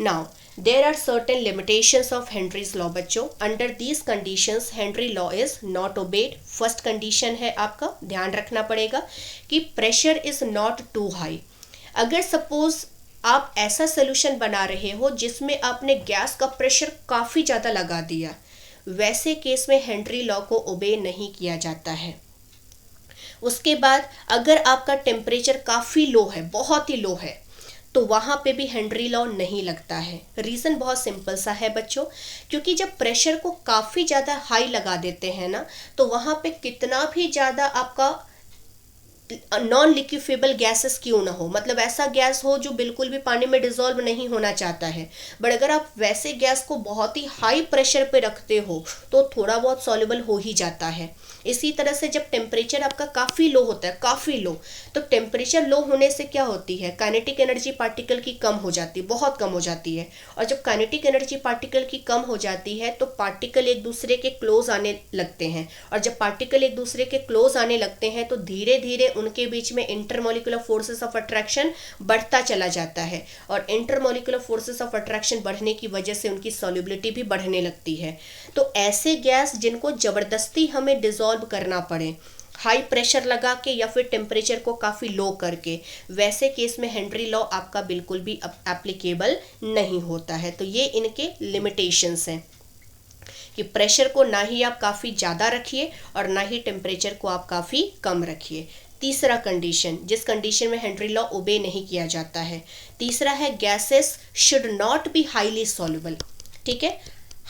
Now, there are certain limitations of Henry's law बच्चों। Under these conditions, Henry law is not obeyed। First condition है आपका ध्यान रखना पड़ेगा कि pressure is not too high। अगर suppose आप ऐसा solution बना रहे हो जिसमें आपने गैस का प्रेशर काफ़ी ज़्यादा लगा दिया, वैसे केस में हेनरी लॉ को ओबे नहीं किया जाता है। उसके बाद अगर आपका टेम्परेचर काफ़ी लो है, बहुत ही लो है, तो वहाँ पे भी हेनरी लॉ नहीं लगता है। रीज़न बहुत सिंपल सा है बच्चों, क्योंकि जब प्रेशर को काफ़ी ज़्यादा हाई लगा देते हैं ना, तो वहाँ पे कितना भी ज़्यादा आपका नॉन लिक्विफेबल गैसेस क्यों ना हो, मतलब ऐसा गैस हो जो बिल्कुल भी पानी में डिसॉल्व नहीं होना चाहता है, बट अगर आप वैसे गैस को बहुत ही हाई प्रेशर पे रखते हो तो थोड़ा बहुत सॉल्युबल हो ही जाता है। इसी तरह से जब टेम्परेचर आपका काफ़ी लो होता है, काफ़ी लो, तो टेम्परेचर लो होने से क्या होती है, काइनेटिक एनर्जी पार्टिकल की कम हो जाती है, बहुत कम हो जाती है। और जब काइनेटिक एनर्जी पार्टिकल की कम हो जाती है तो पार्टिकल एक दूसरे के क्लोज आने लगते हैं, और जब पार्टिकल एक दूसरे के क्लोज आने लगते हैं तो धीरे धीरे उनके बीच में इंटरमोलिकुलर फोर्सेस ऑफ अट्रैक्शन बढ़ता चला जाता है, और इंटरमोलिकुलर फोर्सेस ऑफ अट्रैक्शन बढ़ने की वजह से उनकी सॉल्युबिलिटी भी बढ़ने लगती है। तो ऐसे गैस जिनको जबरदस्ती हमें डिसॉल्व करना पड़े, हाई प्रेशर लगा के या फिर टेम्परेचर को काफ़ी लो करके, वैसे केस में हेनरी लॉ आपका बिल्कुल भी एप्लीकेबल नहीं होता है। तो ये इनके लिमिटेशंस हैं कि प्रेशर को ना ही आप काफ़ी ज़्यादा रखिए और ना ही टेम्परेचर को आप काफ़ी कम रखिए। तीसरा कंडीशन, जिस कंडीशन में हेनरी लॉ ओबे नहीं किया जाता है, तीसरा है gases should not be highly soluble. ठीक है,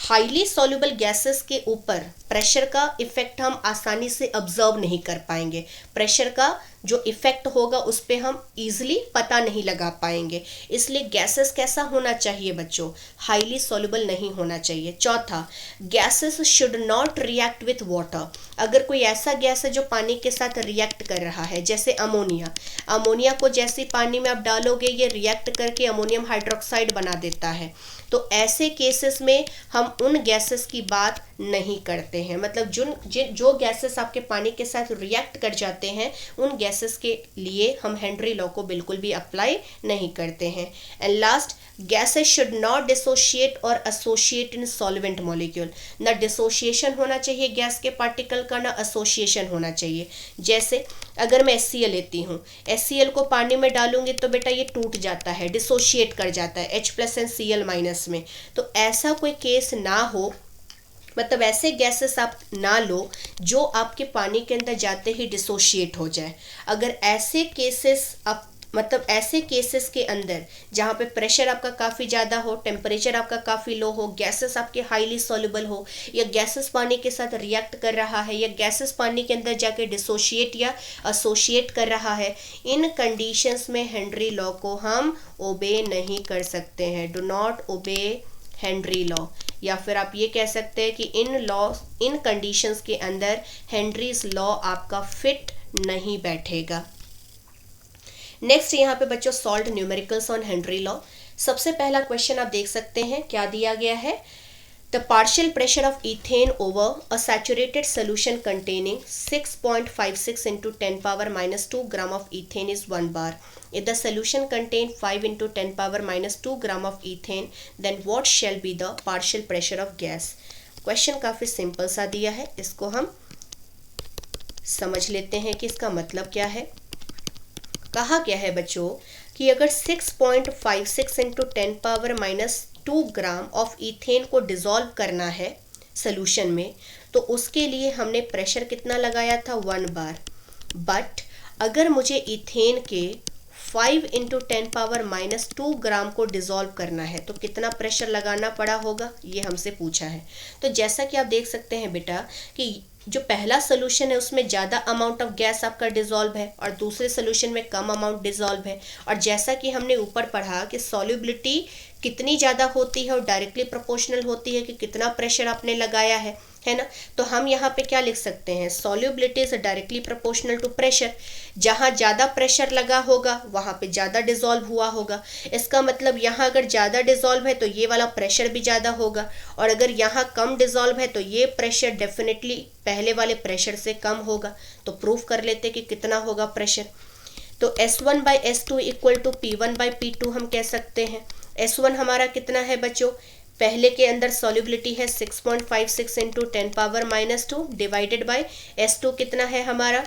हाईली सॉल्युबल गैसेस के ऊपर प्रेशर का इफेक्ट हम आसानी से ऑब्जर्व नहीं कर पाएंगे, प्रेशर का जो इफेक्ट होगा उस पर हम इजीली पता नहीं लगा पाएंगे। इसलिए गैसेस कैसा होना चाहिए बच्चों, हाईली सॉल्युबल नहीं होना चाहिए। चौथा, gases should not react with water. अगर कोई ऐसा गैस है जो पानी के साथ रिएक्ट कर रहा है, जैसे अमोनिया, अमोनिया को जैसे पानी में आप डालोगे ये रिएक्ट करके अमोनियम हाइड्रोक्साइड बना देता है, तो ऐसे केसेस में हम उन गैसेस की बात नहीं करते हैं। मतलब जो गैसेस आपके पानी के साथ रिएक्ट कर जाते हैं उन गैसेस के लिए हम हेनरी लॉ को बिल्कुल भी अप्लाई नहीं करते हैं। And last, gases should not dissociate और एसोसिएट इन सॉल्वेंट मॉलिक्यूल। ना डिसोशिएशन होना चाहिए गैस के पार्टिकल का, ना एसोसिएशन होना चाहिए। जैसे अगर मैं HCl लेती हूँ, HCl को पानी में डालूंगी तो बेटा ये टूट जाता है, डिसोशिएट कर जाता है H+ एंड Cl- में। तो ऐसा कोई केस ना हो, मतलब ऐसे गैसेस आप ना लो जो आपके पानी के अंदर जाते ही डिसोशिएट हो जाए। अगर ऐसे केसेस आप, मतलब ऐसे केसेस के अंदर जहाँ पे प्रेशर आपका काफ़ी ज़्यादा हो, टेम्परेचर आपका काफ़ी लो हो, गैसेस आपके हाईली सॉल्युबल हो, या गैसेस पानी के साथ रिएक्ट कर रहा है, या गैसेस पानी के अंदर जाके डिसोशिएट या एसोसिएट कर रहा है, इन कंडीशंस में हेनरी लॉ को हम ओबे नहीं कर सकते हैं। Do not obey Henry law, या फिर आप ये कह सकते हैं कि इन कंडीशंस के अंदर हेनरीज लॉ आपका फिट नहीं बैठेगा। नेक्स्ट यहाँ पे बच्चों salt numericals on Henry law. सबसे पहला क्वेश्चन आप देख सकते हैं क्या दिया गया है, the partial pressure of ethane over a saturated solution containing 6.56 into 10⁻⁻2 gram of ethane is 1 bar. If the solution contain 5 into 10⁻⁻2 gram of ethane, then what shall be the partial pressure of gas? Question काफ़ी simple सा दिया है, इसको हम समझ लेते हैं कि इसका मतलब क्या है। कहा क्या है बच्चों कि अगर 6.56 into 10⁻⁻2 ग्राम ऑफ इथेन को डिसॉल्व करना है सोल्यूशन में, तो उसके लिए हमने प्रेशर कितना लगाया था, 1 bar। बट अगर मुझे इथेन के 5 into 10⁻⁻2 ग्राम को डिसॉल्व करना है तो कितना प्रेशर लगाना पड़ा होगा, ये हमसे पूछा है। तो जैसा कि आप देख सकते हैं बेटा कि जो पहला सोल्यूशन है उसमें ज़्यादा अमाउंट ऑफ गैस आपका डिसॉल्व है और दूसरे सोल्यूशन में कम अमाउंट डिसॉल्व है, और जैसा कि हमने ऊपर पढ़ा कि सॉल्युबिलिटी कितनी ज़्यादा होती है और डायरेक्टली प्रोपोर्शनल होती है कि कितना प्रेशर आपने लगाया है ना। तो हम यहाँ पे क्या लिख सकते हैं, solubility is directly proportional to pressure. जहाँ ज़्यादा प्रेशर लगा होगा वहाँ पे ज़्यादा डिसॉल्व हुआ होगा। इसका मतलब यहाँ अगर ज़्यादा डिसॉल्व है तो ये वाला प्रेशर भी ज़्यादा होगा, और अगर यहाँ कम डिसॉल्व है तो ये प्रेशर डेफिनेटली पहले वाले प्रेशर से कम होगा। तो प्रूफ कर लेते कि कितना होगा प्रेशर। तो S1/S2 इक्वल टू P1/P2 हम कह सकते हैं। S1 हमारा कितना है बच्चों, पहले के अंदर सॉल्युबिलिटी है 6.56 into 10⁻⁻2 डिवाइडेड बाय S2 कितना है हमारा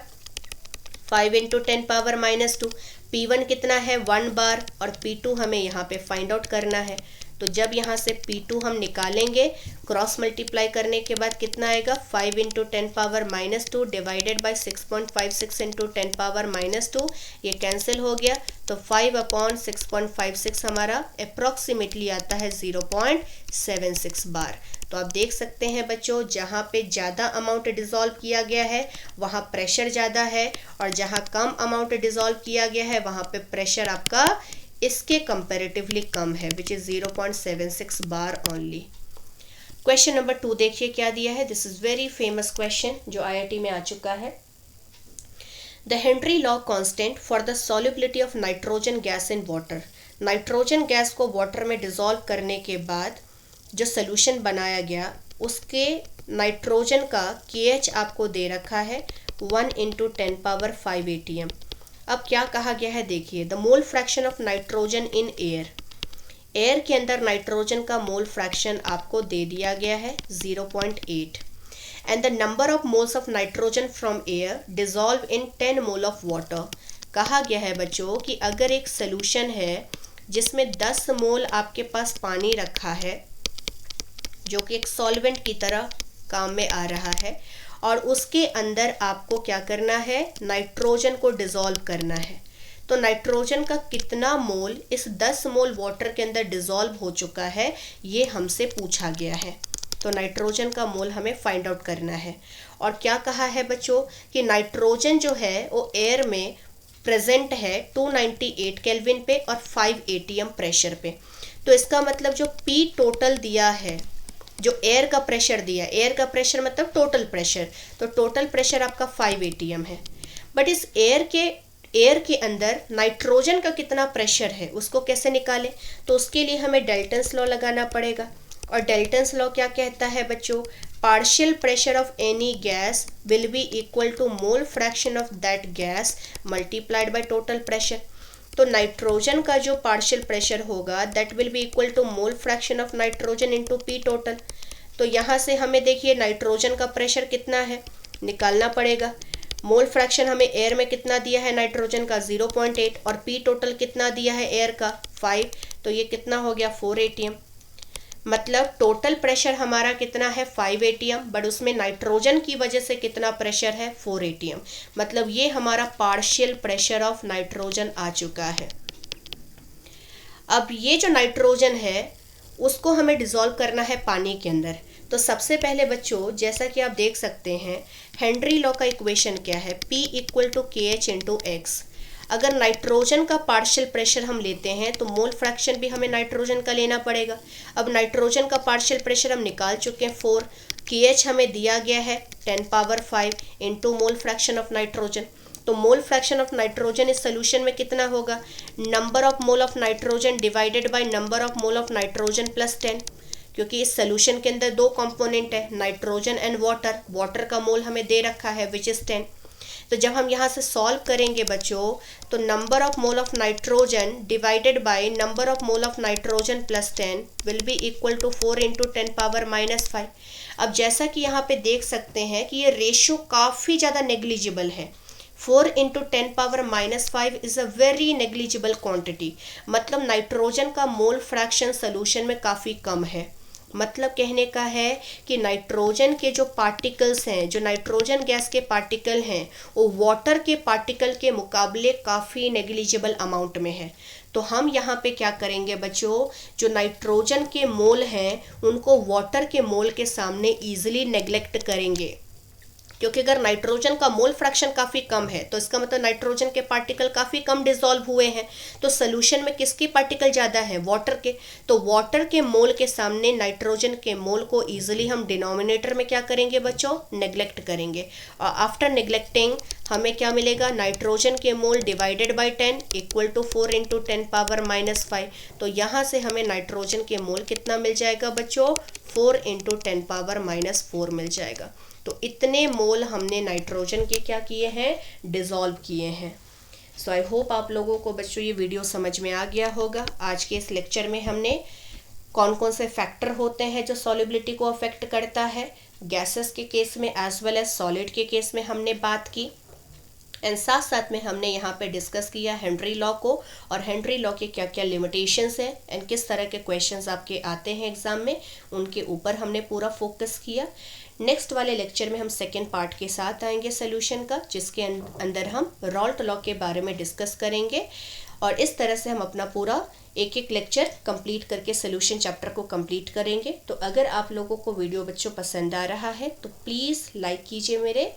5 into 10⁻⁻2। P1 कितना है 1 bar और P2 हमें यहाँ पे फाइंड आउट करना है। तो जब यहाँ से P2 हम निकालेंगे क्रॉस मल्टीप्लाई करने के बाद कितना आएगा 5 into 10⁻⁻2 डिवाइडेड बाय 6.56 into 10⁻⁻2, ये कैंसिल हो गया। तो 5/6.56 हमारा अप्रॉक्सीमेटली आता है 0.76 बार। तो आप देख सकते हैं बच्चों जहाँ पे ज़्यादा अमाउंट डिसॉल्व किया गया है वहाँ प्रेशर ज़्यादा है, और जहाँ कम अमाउंट डिसॉल्व किया गया है वहाँ पे प्रेशर आपका इसके कंपैरेटिवली कम है, which is 0.76 bar only. Question number 2 देखिए क्या दिया है। This is very famous question जो IIT में आ चुका है। The Henry law constant for the solubility of nitrogen gas in water. Nitrogen gas को वाटर में डिसॉल्व करने के बाद जो सोल्यूशन बनाया गया उसके नाइट्रोजन का KH आपको दे रखा है 1 × 10⁵ ATM। अब क्या कहा गया है देखिए, the mole fraction of nitrogen in air. Air के अंदर नाइट्रोजन का मोल फ्रैक्शन आपको दे दिया गया है 0.8 and the number of moles of nitrogen from air dissolve in 10 mole of water. कहा गया है बच्चों कि अगर एक सोल्यूशन है जिसमें 10 मोल आपके पास पानी रखा है जो कि एक सॉल्वेंट की तरह काम में आ रहा है और उसके अंदर आपको क्या करना है, नाइट्रोजन को डिसॉल्व करना है, तो नाइट्रोजन का कितना मोल इस 10 मोल वाटर के अंदर डिसॉल्व हो चुका है ये हमसे पूछा गया है। तो नाइट्रोजन का मोल हमें फाइंड आउट करना है। और क्या कहा है बच्चों कि नाइट्रोजन जो है वो एयर में प्रेजेंट है 298 केल्विन पे और 5 ATM प्रेशर पे। तो इसका मतलब जो P टोटल दिया है, जो एयर का प्रेशर दिया, एयर का प्रेशर मतलब टोटल प्रेशर, तो टोटल प्रेशर आपका 5 ATM है। बट इस एयर के अंदर नाइट्रोजन का कितना प्रेशर है उसको कैसे निकालें, तो उसके लिए हमें डाल्टन्स लॉ लगाना पड़ेगा। और डाल्टन्स लॉ क्या कहता है बच्चों, partial pressure of any gas will be equal to mole fraction of that gas multiplied by total pressure. तो नाइट्रोजन का जो पार्शियल प्रेशर होगा that will be equal to mole fraction of nitrogen into P total. तो यहाँ से हमें देखिए nitrogen का प्रेशर कितना है निकालना पड़ेगा। मोल फ्रैक्शन हमें एयर में कितना दिया है नाइट्रोजन का 0.8 और P टोटल कितना दिया है एयर का 5, तो ये कितना हो गया 4 ATM। मतलब टोटल प्रेशर हमारा कितना है 5 ATM, बट उसमें नाइट्रोजन की वजह से कितना प्रेशर है 4 ATM। मतलब ये हमारा पार्शियल प्रेशर ऑफ नाइट्रोजन आ चुका है। अब ये जो नाइट्रोजन है उसको हमें डिसॉल्व करना है पानी के अंदर। तो सबसे पहले बच्चों जैसा कि आप देख सकते हैं हेनरी लॉ का इक्वेशन क्या है, P = KH × X। अगर नाइट्रोजन का पार्शियल प्रेशर हम लेते हैं तो मोल फ्रैक्शन भी हमें नाइट्रोजन का लेना पड़ेगा। अब नाइट्रोजन का पार्शियल प्रेशर हम निकाल चुके हैं 4, KH हमें दिया गया है 10⁵ into mole fraction of nitrogen. तो मोल फ्रैक्शन ऑफ नाइट्रोजन इस सोल्यूशन में कितना होगा, number of mole of nitrogen divided by number of mole of nitrogen plus 10, क्योंकि इस सोल्यूशन के अंदर 2 कंपोनेंट है नाइट्रोजन एंड वाटर। वाटर का मोल हमें दे रखा है विच इज़ 10। तो जब हम यहाँ से सॉल्व करेंगे बच्चों तो number of mole of nitrogen divided by number of mole of nitrogen plus 10 will be equal to 4 × 10⁻⁻5। अब जैसा कि यहाँ पे देख सकते हैं कि ये रेशियो काफ़ी ज़्यादा नेग्लिजिबल है। 4 × 10⁻⁻5 is a very negligible quantity. मतलब नाइट्रोजन का मोल फ्रैक्शन सोल्यूशन में काफ़ी कम है। मतलब कहने का है कि नाइट्रोजन के जो पार्टिकल्स हैं, जो नाइट्रोजन गैस के पार्टिकल हैं, वो वाटर के पार्टिकल के मुकाबले काफ़ी नेग्लिजिबल अमाउंट में है। तो हम यहाँ पे क्या करेंगे बच्चों, जो नाइट्रोजन के मोल हैं उनको वाटर के मोल के सामने ईजिली नेग्लेक्ट करेंगे, क्योंकि अगर नाइट्रोजन का मोल फ्रैक्शन काफ़ी कम है तो इसका मतलब नाइट्रोजन के पार्टिकल काफ़ी कम डिसॉल्व हुए हैं। तो सोल्यूशन में किसके पार्टिकल ज़्यादा है, वाटर के। तो वाटर के मोल के सामने नाइट्रोजन के मोल को ईजिली हम डिनोमिनेटर में क्या करेंगे बच्चों, नेग्लेक्ट करेंगे। और आफ्टर नेग्लेक्टिंग हमें क्या मिलेगा, नाइट्रोजन के mole divided by 10 equal to 4 × 10⁻⁻5। तो यहाँ से हमें नाइट्रोजन के मोल कितना मिल जाएगा बच्चों, 4 × 10⁻⁻4 मिल जाएगा। तो इतने मोल हमने नाइट्रोजन के क्या किए हैं, डिसॉल्व किए हैं। सो आई होप आप लोगों को बच्चों ये वीडियो समझ में आ गया होगा। आज के इस लेक्चर में हमने कौन कौन से फैक्टर होते हैं जो सॉल्युबिलिटी को अफेक्ट करता है, गैसेस के केस में एज वेल एज सॉलिड के केस में हमने बात की। एंड साथ साथ में हमने यहाँ पे डिस्कस किया हेनरी लॉ को, और हेनरी लॉ के क्या क्या लिमिटेशंस हैं एंड किस तरह के क्वेश्चंस आपके आते हैं एग्जाम में, उनके ऊपर हमने पूरा फोकस किया। नेक्स्ट वाले लेक्चर में हम सेकेंड पार्ट के साथ आएंगे सोल्यूशन का, जिसके अंदर हम रॉल्ट लॉ के बारे में डिस्कस करेंगे। और इस तरह से हम अपना पूरा एक एक लेक्चर कंप्लीट करके सोल्यूशन चैप्टर को कंप्लीट करेंगे। तो अगर आप लोगों को वीडियो बच्चों पसंद आ रहा है तो प्लीज़ लाइक कीजिए मेरे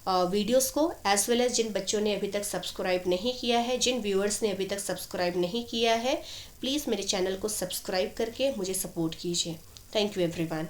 वीडियोस को, एज वेल एज जिन बच्चों ने अभी तक सब्सक्राइब नहीं किया है, जिन व्यूअर्स ने अभी तक सब्सक्राइब नहीं किया है, प्लीज़ मेरे चैनल को सब्सक्राइब करके मुझे सपोर्ट कीजिए। Thank you everyone.